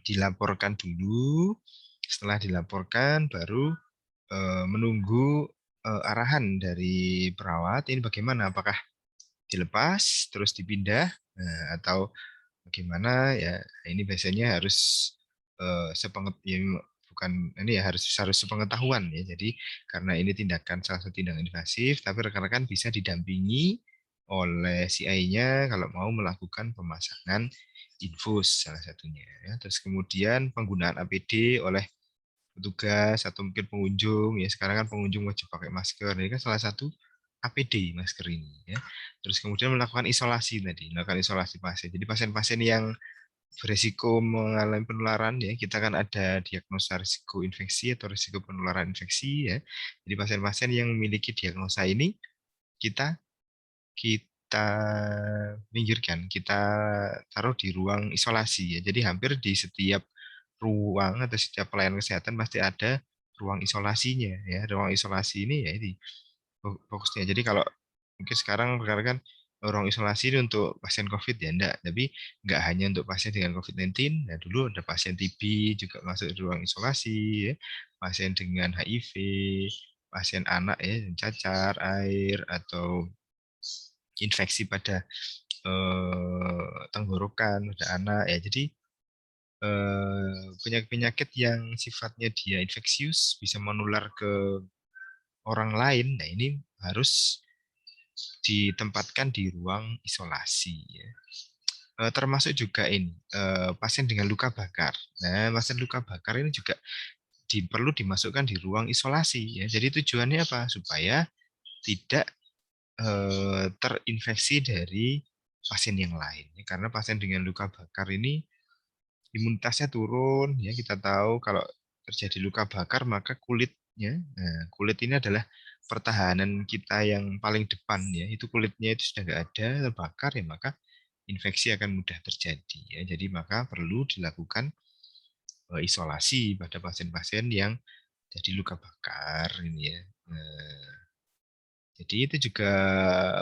Dilaporkan dulu, setelah dilaporkan baru menunggu arahan dari perawat ini bagaimana, apakah dilepas terus dipindah atau bagaimana ya. Ini biasanya harus bukan ini ya, harus sepengetahuan ya. Jadi karena ini tindakan salah satu tindakan invasif, tapi rekan-rekan bisa didampingi oleh CI-nya kalau mau melakukan pemasangan infus salah satunya ya. Terus kemudian penggunaan APD oleh petugas atau mungkin pengunjung ya. Sekarang kan pengunjung wajib pakai masker. Ini kan salah satu APD masker ini ya. Terus kemudian melakukan isolasi tadi, melakukan isolasi pasien. Jadi pasien-pasien yang berisiko mengalami penularan ya, kita kan ada diagnosa risiko infeksi atau risiko penularan infeksi ya. Jadi pasien-pasien yang memiliki diagnosa ini kita kita minggirkan, kita taruh di ruang isolasi ya. Jadi hampir di setiap ruang atau setiap pelayanan kesehatan pasti ada ruang isolasinya ya. Ruang isolasi ini ya ini fokusnya. Jadi kalau mungkin sekarang rekan-rekan ruang isolasi ini untuk pasien COVID ya enggak, tapi enggak hanya untuk pasien dengan COVID-19. Nah, dulu ada pasien TB juga masuk di ruang isolasi ya. Pasien dengan HIV, pasien anak ya, yang cacar air atau infeksi pada tenggorokan pada anak ya. Jadi penyakit-penyakit yang sifatnya dia infeksius bisa menular ke orang lain. Nah, ini harus ditempatkan di ruang isolasi ya. Termasuk juga ini pasien dengan luka bakar. Nah, pasien luka bakar ini juga perlu dimasukkan di ruang isolasi ya. Jadi tujuannya apa? Supaya tidak terinfeksi dari pasien yang lain. Karena pasien dengan luka bakar ini imunitasnya turun ya. Kita tahu kalau terjadi luka bakar maka kulitnya, nah, kulit ini adalah pertahanan kita yang paling depan ya. Itu kulitnya itu sudah nggak ada, terbakar ya, maka infeksi akan mudah terjadi ya. Jadi maka perlu dilakukan isolasi pada pasien-pasien yang jadi luka bakar ini ya. Jadi itu juga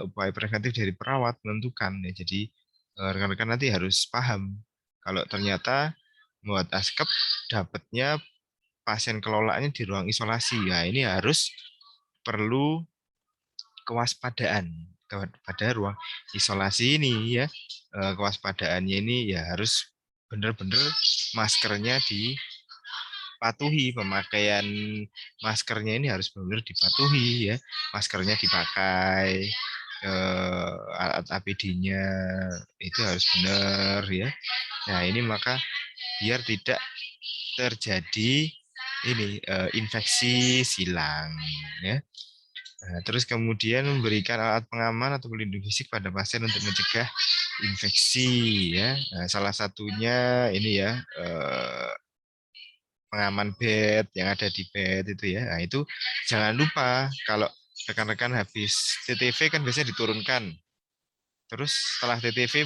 upaya preventif dari perawat menentukan ya. Jadi rekan-rekan nanti harus paham kalau ternyata buat askep dapatnya pasien kelolaannya di ruang isolasi. Ya, ini harus perlu kewaspadaan pada ruang isolasi ini ya. Kewaspadaannya ini ya harus benar-benar maskernya dipatuhi, pemakaian maskernya ini harus benar-benar dipatuhi ya. Maskernya dipakai, alat APD-nya itu harus benar ya. Nah, ini maka biar tidak terjadi ini infeksi silang ya. Nah, terus kemudian memberikan alat pengaman atau pelindung fisik pada pasien untuk mencegah infeksi ya. Nah, salah satunya ini ya pengaman bed yang ada di bed itu ya. Nah, itu jangan lupa kalau rekan-rekan habis TTV kan biasanya diturunkan. Terus setelah TTV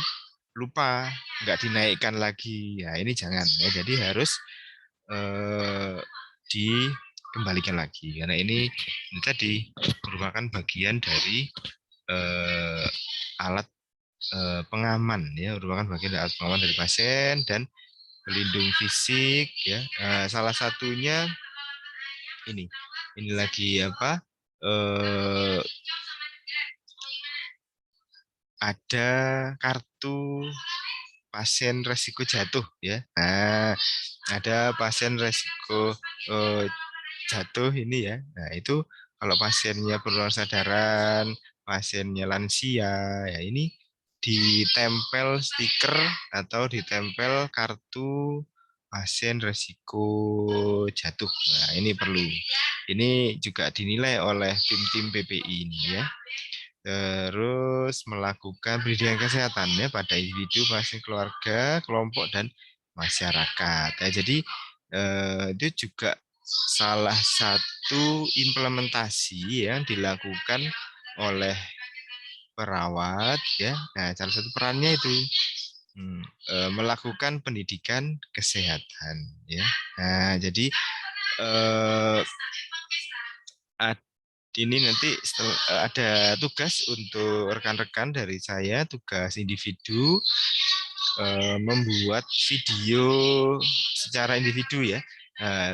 lupa nggak dinaikkan lagi. Ya, ini jangan ya. Jadi harus dikembalikan lagi karena ini tadi merupakan bagian dari alat pengaman ya, merupakan bagian dari alat pengaman dari pasien dan pelindung fisik ya. Salah satunya ini lagi apa? Ada kartu pasien resiko jatuh ya. Nah, ada pasien resiko jatuh ini ya. Nah, itu kalau pasiennya penurunan sadaran, pasiennya lansia, ya ini ditempel stiker atau ditempel kartu pasien resiko jatuh. Nah, ini perlu. Ini juga dinilai oleh tim-tim PPI ini ya. Terus melakukan pendidikan kesehatan ya pada individu, pasien, keluarga, kelompok, dan masyarakat. Ya, jadi itu juga salah satu implementasi yang dilakukan oleh perawat ya. Nah, salah satu perannya itu melakukan pendidikan kesehatan ya. Nah, jadi eh, ini nanti ada tugas untuk rekan-rekan dari saya, tugas individu membuat video secara individu ya,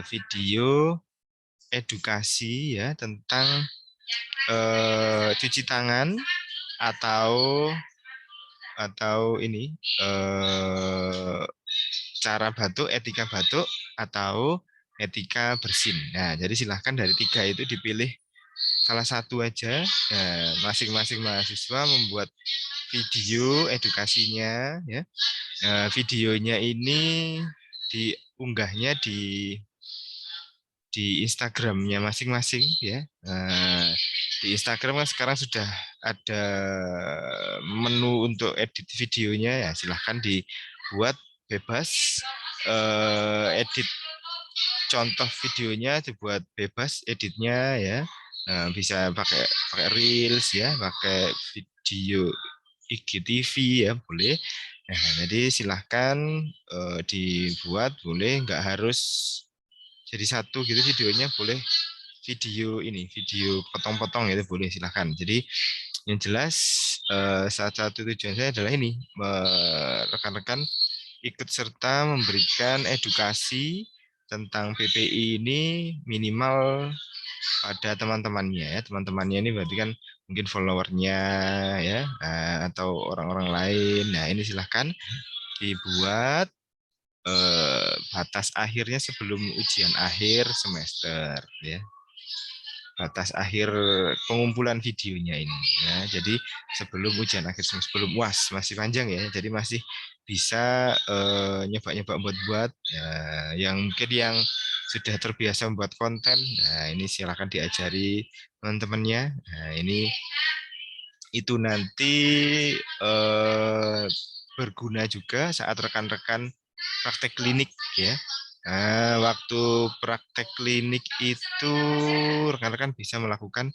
video edukasi ya tentang cuci tangan atau ini cara batuk, etika batuk atau etika bersin. Nah, jadi silahkan dari 3 itu dipilih salah satu aja. Masing-masing mahasiswa membuat video edukasinya ya. Videonya ini diunggahnya di Instagramnya masing-masing ya. Di Instagram kan sekarang sudah ada menu untuk edit videonya ya, silahkan dibuat bebas, edit contoh videonya dibuat bebas editnya ya. Bisa pakai reels ya, pakai video IGTV ya boleh. Nah, jadi silahkan dibuat, boleh nggak harus jadi satu gitu videonya, boleh video potong-potong itu boleh, silahkan. Jadi yang jelas salah satu tujuan saya adalah ini, rekan-rekan ikut serta memberikan edukasi tentang PPI ini minimal pada teman-temannya ya. Teman-temannya ini berarti kan mungkin followernya ya, atau orang-orang lain. Nah, ini silahkan dibuat batas akhirnya sebelum ujian akhir semester ya. Batas akhir pengumpulan videonya ini ya. Jadi sebelum ujian akhir semester, sebelum UAS, masih panjang ya. Jadi masih bisa nyoba-nyoba buat-buat ya, yang mungkin yang sudah terbiasa membuat konten. Nah, ini silakan diajari teman-temannya. Nah, ini itu nanti berguna juga saat rekan-rekan praktek klinik ya. Nah, waktu praktek klinik itu rekan-rekan bisa melakukan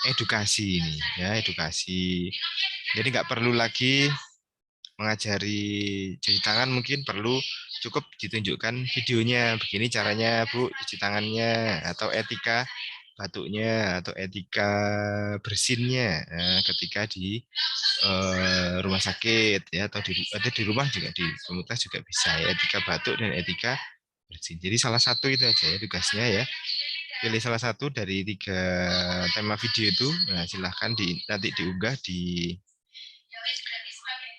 edukasi ini ya, edukasi. Jadi nggak perlu lagi mengajari cuci tangan, mungkin perlu cukup ditunjukkan videonya, begini caranya Bu cuci tangannya, atau etika batuknya, atau etika bersinnya ketika di rumah sakit ya, atau di rumah juga, di komunitas juga bisa ya, etika batuk dan etika bersin. Jadi salah satu itu aja ya tugasnya ya. Pilih salah satu dari 3 tema video itu. Nah, silahkan nanti diunggah di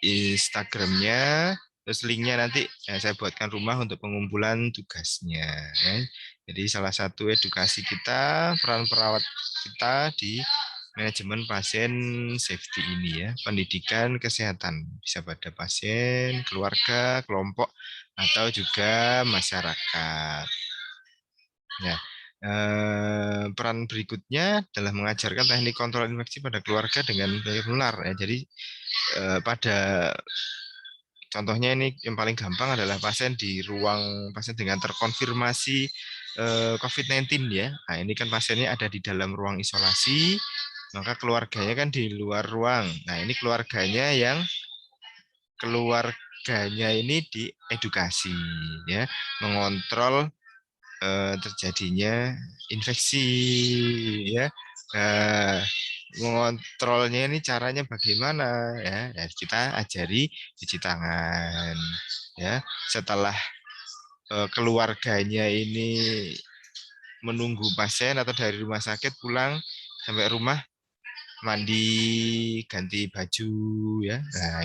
Instagramnya, terus linknya nanti saya buatkan rumah untuk pengumpulan tugasnya ya. Jadi salah satu edukasi kita, peran perawat kita di manajemen pasien safety ini ya, pendidikan kesehatan bisa pada pasien, keluarga, kelompok, atau juga masyarakat. Ya, peran berikutnya adalah mengajarkan teknik kontrol infeksi pada keluarga dengan penyakit menular ya. Jadi pada contohnya ini yang paling gampang adalah pasien di ruang, pasien dengan terkonfirmasi COVID-19 ya. Nah, ini kan pasiennya ada di dalam ruang isolasi, maka keluarganya kan di luar ruang. Nah, ini keluarganya ini diedukasi ya, mengontrol terjadinya infeksi ya. Mengontrolnya ini caranya bagaimana ya. Kita ajari cuci tangan ya. Setelah keluarganya ini menunggu pasien atau dari rumah sakit pulang sampai rumah mandi, ganti baju ya. Nah,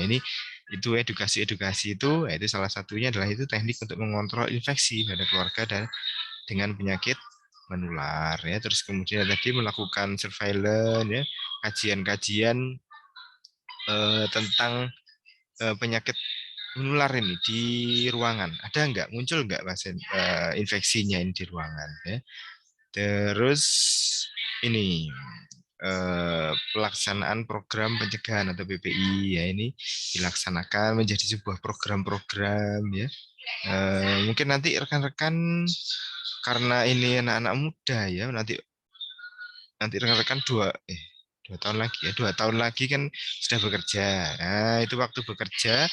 itu edukasi itu salah satunya adalah itu teknik untuk mengontrol infeksi pada keluarga dan dengan penyakit menular ya. Terus kemudian tadi melakukan surveillance ya, kajian-kajian tentang penyakit menular ini di ruangan. Ada nggak muncul nggak pasien infeksinya ini di ruangan ya. Terus ini pelaksanaan program pencegahan atau PPI ya, ini dilaksanakan menjadi sebuah program-program ya. Mungkin nanti rekan-rekan karena ini anak-anak muda ya, nanti rekan-rekan dua tahun lagi ya, 2 tahun lagi kan sudah bekerja. Nah, itu waktu bekerja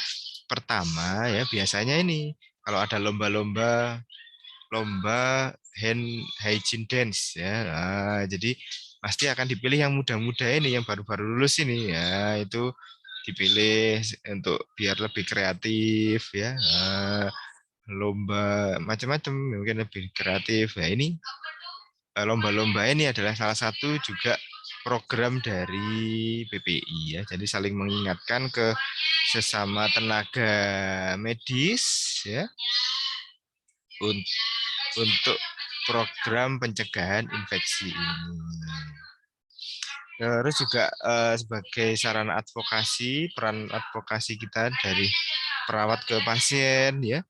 pertama ya biasanya ini kalau ada lomba hand hygiene dance ya. Nah, jadi pasti akan dipilih yang muda-muda ini, yang baru-baru lulus ini ya, itu dipilih untuk biar lebih kreatif ya. Lomba macam-macam mungkin lebih kreatif ya. Ini lomba-lomba ini adalah salah satu juga program dari PPI ya. Jadi saling mengingatkan ke sesama tenaga medis ya untuk program pencegahan infeksi ini. Terus juga sebagai sarana advokasi, peran advokasi kita dari perawat ke pasien ya,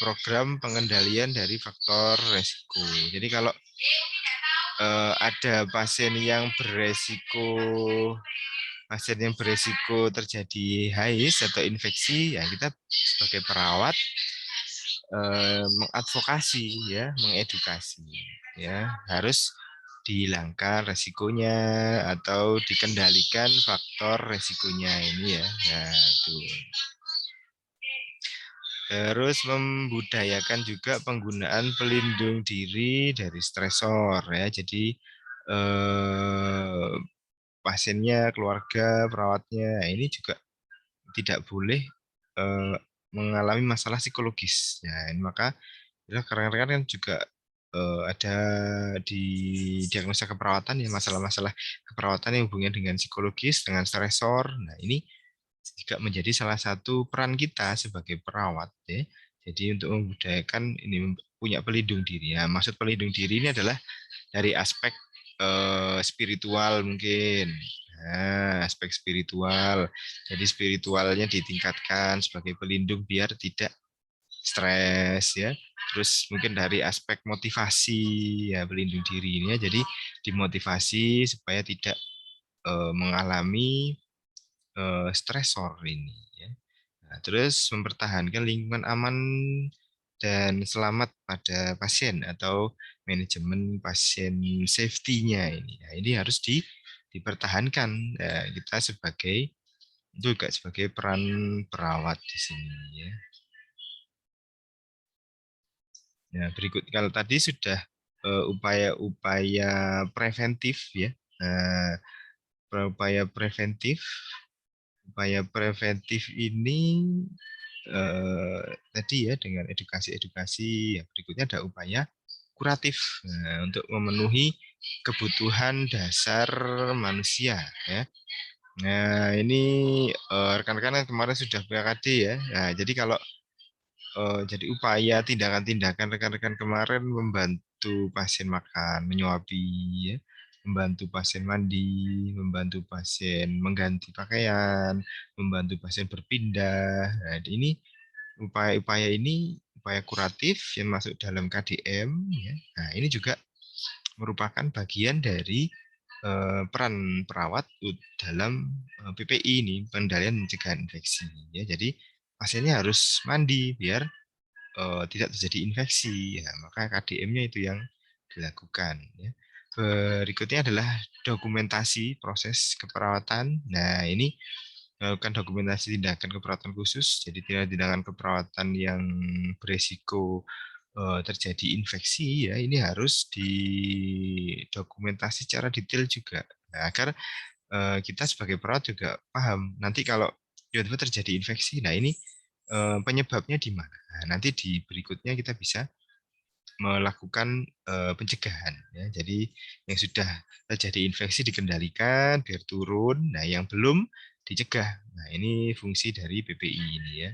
program pengendalian dari faktor resiko. Jadi kalau ada pasien yang beresiko terjadi HIV atau infeksi, ya kita sebagai perawat mengadvokasi ya, mengedukasi ya, harus dihilangkan resikonya atau dikendalikan faktor resikonya ini ya. Nah, itu. Terus membudayakan juga penggunaan pelindung diri dari stresor ya. Jadi pasiennya, keluarga, perawatnya ini juga tidak boleh mengalami masalah psikologis. Ya, maka rekan-rekan kan juga ada di diagnosa keperawatan ya, masalah-masalah keperawatan yang hubungannya dengan psikologis, dengan stresor. Nah, ini juga menjadi salah satu peran kita sebagai perawat ya. Jadi untuk membudayakan ini punya pelindung diri. Ya, maksud pelindung diri ini adalah dari aspek spiritual mungkin. Nah, aspek spiritual. Jadi spiritualnya ditingkatkan sebagai pelindung biar tidak stres ya. Terus mungkin dari aspek motivasi ya, pelindung diri ini ya. Jadi dimotivasi supaya tidak mengalami stresor ini ya. Nah, terus mempertahankan lingkungan aman dan selamat pada pasien atau manajemen pasien safety-nya ini. Nah, ini harus dipertahankan kita sebagai peran perawat di sini ya. Nah, berikut kalau tadi sudah upaya-upaya preventif ya. Nah, upaya preventif ini tadi ya dengan edukasi-edukasi. Berikutnya ada upaya kuratif untuk memenuhi kebutuhan dasar manusia ya. Nah, ini rekan-rekan yang kemarin sudah PKD ya. Nah, jadi kalau jadi upaya tindakan-tindakan rekan-rekan kemarin membantu pasien makan, menyuapi, ya, membantu pasien mandi, membantu pasien mengganti pakaian, membantu pasien berpindah. Nah, ini upaya-upaya ini upaya kuratif yang masuk dalam KDM. Ya. Nah, ini juga merupakan bagian dari peran perawat dalam PPI ini, pengendalian pencegahan infeksi. Ya, jadi pasiennya harus mandi biar tidak terjadi infeksi. Ya, maka KDM-nya itu yang dilakukan. Ya. Berikutnya adalah dokumentasi proses keperawatan. Nah, ini melakukan dokumentasi tindakan keperawatan khusus. Jadi tindakan keperawatan yang beresiko terjadi infeksi ya, ini harus didokumentasi secara detail juga. Nah, agar kita sebagai perawat juga paham nanti kalau tiba-tiba terjadi infeksi. Nah, ini penyebabnya di mana. Nah, nanti di berikutnya kita bisa melakukan pencegahan. Ya. Jadi yang sudah terjadi infeksi dikendalikan biar turun. Nah, yang belum dicegah. Nah, ini fungsi dari PPI ini ya.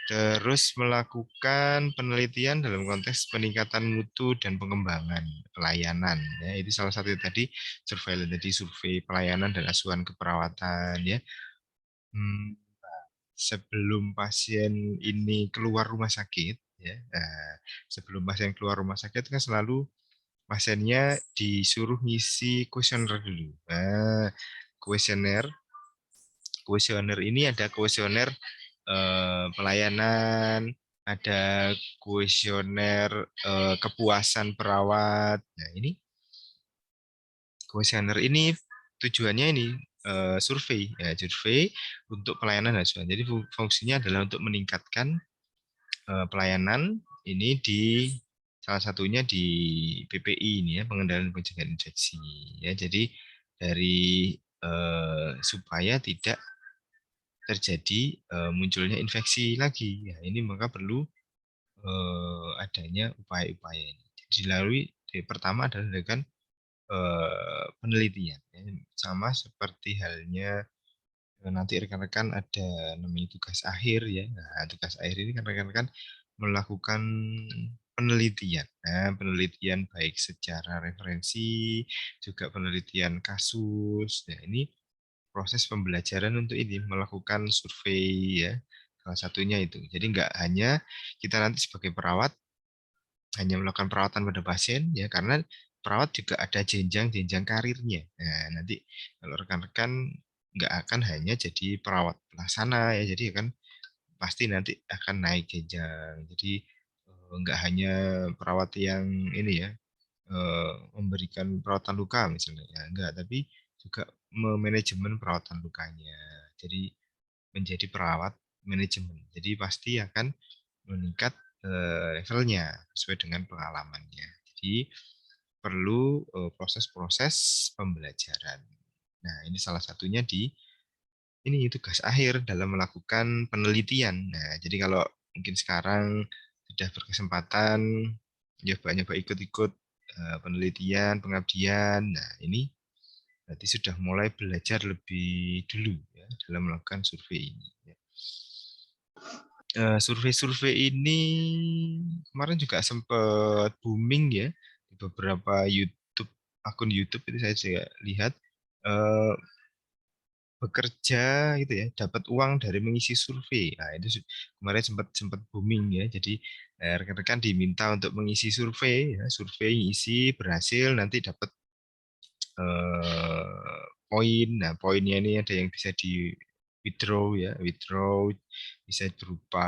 Terus melakukan penelitian dalam konteks peningkatan mutu dan pengembangan pelayanan. Ya, itu salah satu tadi surveillance, jadi survei pelayanan dan asuhan keperawatan ya. Hmm, sebelum pasien ini keluar rumah sakit, ya, sebelum pasien keluar rumah sakit kan selalu pasiennya disuruh ngisi kuesioner dulu. Nah, kuesioner, kuesioner ini ada kuesioner pelayanan, ada kuesioner kepuasan perawat. Nah, ini kuesioner ini tujuannya ini survei, ya, survei untuk pelayanan asuhan. Jadi fungsinya adalah untuk meningkatkan pelayanan ini di salah satunya di PPI ini ya, pengendalian pencegahan infeksi ya. Jadi dari supaya tidak terjadi munculnya infeksi lagi ya, ini maka perlu adanya upaya-upaya ini. Jadi dilalui pertama adalah dengan penelitian ya. Sama seperti halnya nanti rekan-rekan ada namanya tugas akhir ya. Nah, tugas akhir ini kan rekan-rekan melakukan penelitian. Nah, penelitian baik secara referensi, juga penelitian kasus. Nah, ini proses pembelajaran untuk ini melakukan survei ya. Salah satunya itu. Jadi nggak hanya kita nanti sebagai perawat hanya melakukan perawatan pada pasien ya, karena perawat juga ada jenjang-jenjang karirnya. Nah, nanti kalau rekan-rekan nggak akan hanya jadi perawat pelaksana ya, jadi kan pasti nanti akan naik jenjang. Jadi nggak hanya perawat yang ini ya, memberikan perawatan luka misalnya ya, enggak, tapi juga memanajemen perawatan lukanya. Jadi menjadi perawat manajemen. Jadi pasti akan meningkat levelnya sesuai dengan pengalamannya. Jadi perlu proses-proses pembelajaran. Nah, ini salah satunya di ini tugas akhir dalam melakukan penelitian. Nah, jadi kalau mungkin sekarang sudah berkesempatan nyoba-nyoba ikut-ikut penelitian, pengabdian. Nah, ini berarti sudah mulai belajar lebih dulu ya dalam melakukan survei ini. Ya. Survei-survei ini kemarin juga sempat booming ya di beberapa YouTube, akun YouTube itu saya juga lihat eh, bekerja gitu ya, dapat uang dari mengisi survei. Nah, itu kemarin sempat sempat booming ya. Jadi rekan-rekan diminta untuk mengisi survei ya, survei isi berhasil nanti dapat poin. Nah, poinnya ini ada yang bisa di withdraw ya, withdraw bisa berupa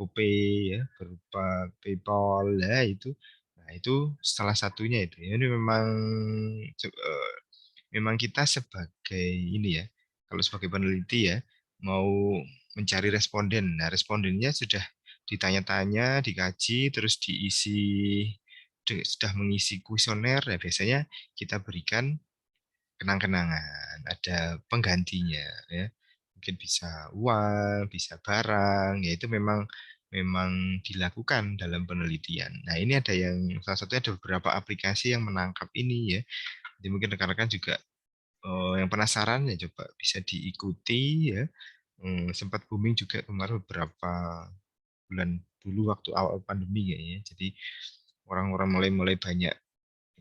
GoPay ya, berupa PayPal ya itu. Nah, itu salah satunya itu. Ini memang memang kita sebagai ini ya, kalau sebagai peneliti ya, mau mencari responden. Nah, respondennya sudah ditanya-tanya, dikaji, terus diisi sudah mengisi kuesioner, ya biasanya kita berikan kenang-kenangan, ada penggantinya ya. Mungkin bisa uang, bisa barang, ya itu memang memang dilakukan dalam penelitian. Nah, ini ada yang salah satunya ada beberapa aplikasi yang menangkap ini ya. Jadi mungkin rekan-rekan juga yang penasaran ya coba bisa diikuti ya. Sempat booming juga kemarin beberapa bulan dulu waktu awal pandemi ya. Jadi orang-orang mulai banyak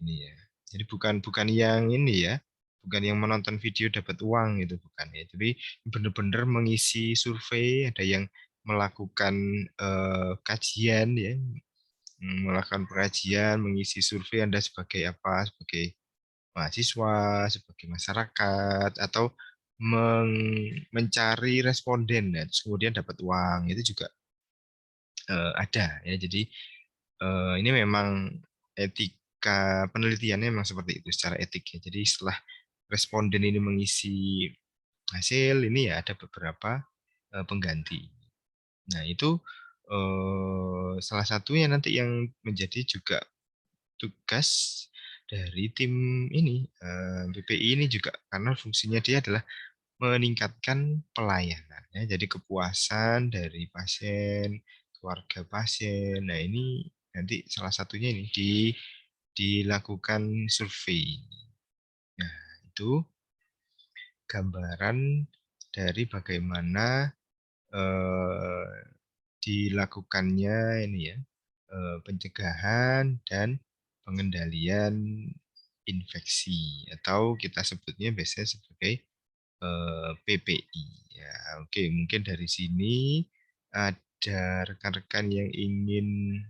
ini ya. Jadi bukan bukan yang ini ya, bukan yang menonton video dapat uang itu bukan ya. Jadi benar-benar mengisi survei, ada yang melakukan kajian ya, melakukan pengajian, mengisi survei Anda sebagai apa, sebagai mahasiswa, sebagai masyarakat, atau mencari responden dan kemudian dapat uang itu juga ada ya. Jadi ini memang etika penelitiannya memang seperti itu secara etik ya. Jadi setelah responden ini mengisi hasil ini ya ada beberapa pengganti. Nah itu salah satunya nanti yang menjadi juga tugas dari tim ini BPI ini juga karena fungsinya dia adalah meningkatkan pelayanan. Ya. Jadi kepuasan dari pasien, keluarga pasien. Nah ini nanti salah satunya ini dilakukan survei. Nah itu gambaran dari bagaimana dilakukannya ini ya pencegahan dan pengendalian infeksi atau kita sebutnya biasanya sebagai PPI. Ya, oke, mungkin dari sini ada rekan-rekan yang ingin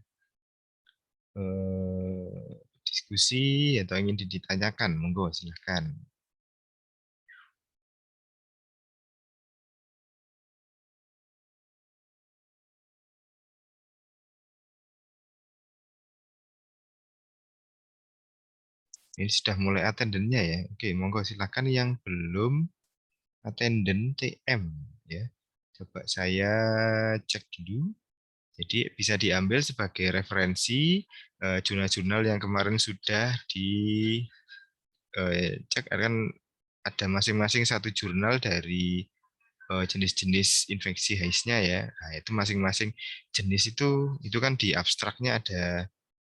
diskusi atau ingin ditanyakan, monggo silahkan. Ini sudah mulai attendennya ya. Oke, monggo silakan yang belum attendant TM ya. Coba saya cek dulu. Jadi bisa diambil sebagai referensi jurnal-jurnal yang kemarin sudah dicek kan ada masing-masing satu jurnal dari jenis-jenis infeksi HIV-nya ya. Nah, itu masing-masing jenis itu kan di abstraknya ada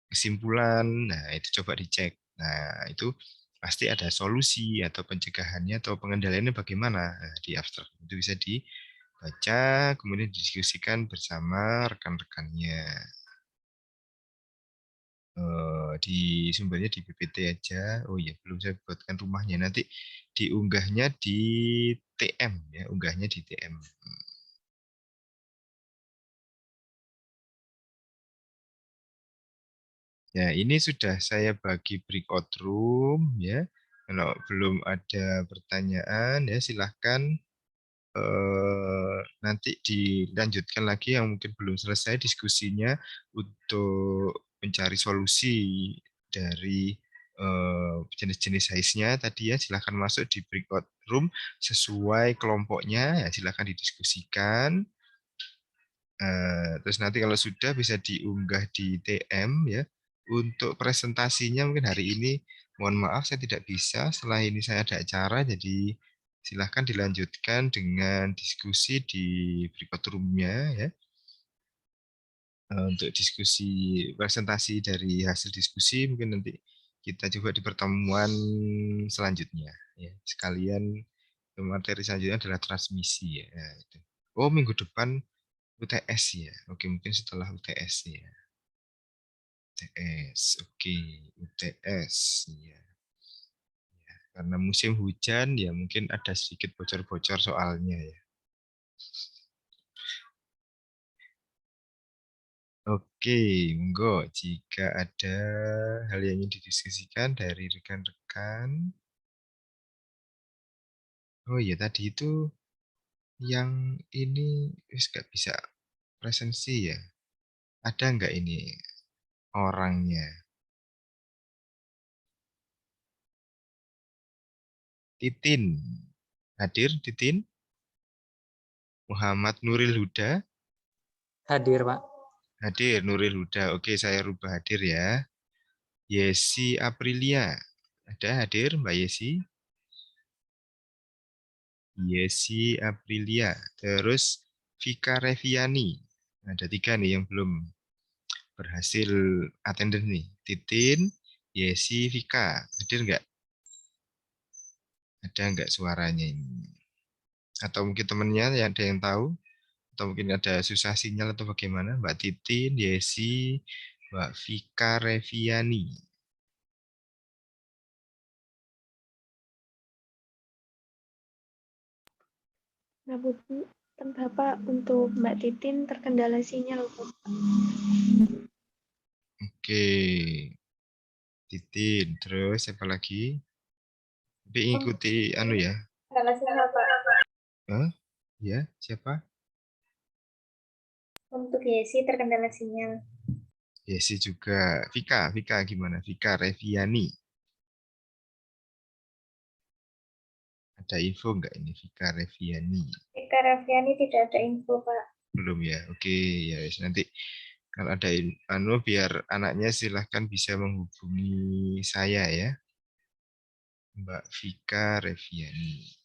kesimpulan. Nah, itu coba dicek. Nah, itu pasti ada solusi atau pencegahannya atau pengendaliannya bagaimana. Nah, di abstrak itu bisa dibaca, kemudian didiskusikan bersama rekan-rekannya. Di sumbernya di PPT aja. Oh iya, belum saya buatkan rumahnya. Nanti diunggahnya di TM ya, unggahnya di TM. Ya, ini sudah saya bagi breakout room ya. Kalau belum ada pertanyaan ya silahkan nanti dilanjutkan lagi yang mungkin belum selesai diskusinya untuk mencari solusi dari jenis-jenis size-nya tadi ya silahkan masuk di breakout room sesuai kelompoknya ya silahkan didiskusikan. Terus nanti kalau sudah bisa diunggah di TM ya. Untuk presentasinya mungkin hari ini mohon maaf saya tidak bisa. Setelah ini saya ada acara jadi silahkan dilanjutkan dengan diskusi di berikut room-nya ya. Untuk diskusi presentasi dari hasil diskusi mungkin nanti kita coba di pertemuan selanjutnya ya. Sekalian materi selanjutnya adalah transmisi ya. Nah, itu. Oh, minggu depan UTS ya. Oke, mungkin setelah UTS ya. UTS, oke, UTS ya. Ya. Karena musim hujan ya mungkin ada sedikit bocor-bocor soalnya ya. Oke, monggo jika ada hal yang ingin didiskusikan dari rekan-rekan. Oh iya tadi itu yang ini nggak bisa presensi ya. Ada nggak ini orangnya? Titin. Hadir Titin? Muhammad Nuril Huda? Hadir, Pak. Hadir Nuril Huda. Oke, saya rubah hadir ya. Yesi Aprilia. Ada hadir Mbak Yesi? Yesi Aprilia. Terus Vika Reviani. Ada 3 nih yang belum berhasil attendance nih. Titin, Yesi, Vika. Hadir nggak? Ada nggak suaranya ini? Atau mungkin temennya yang ada yang tahu? Atau mungkin ada susah sinyal atau bagaimana? Mbak Titin, Yesi, Mbak Vika Reviani. Nah, Bu, Bapak untuk Mbak Titin terkendala sinyal, Bu. Oke. Titin, terus siapa lagi? Tapi ikuti anu ya. Kendala sinyal, Pak. Hah? Ya, siapa? Untuk Yesi terkendala sinyal. Yesi juga. Vika gimana? Vika Reviani. Ada info nggak ini Vika Reviani? Vika Reviani tidak ada info, Pak. Belum ya. Oke, ya nanti kalau ada anu biar anaknya silahkan bisa menghubungi saya ya. Mbak Vika Reviani.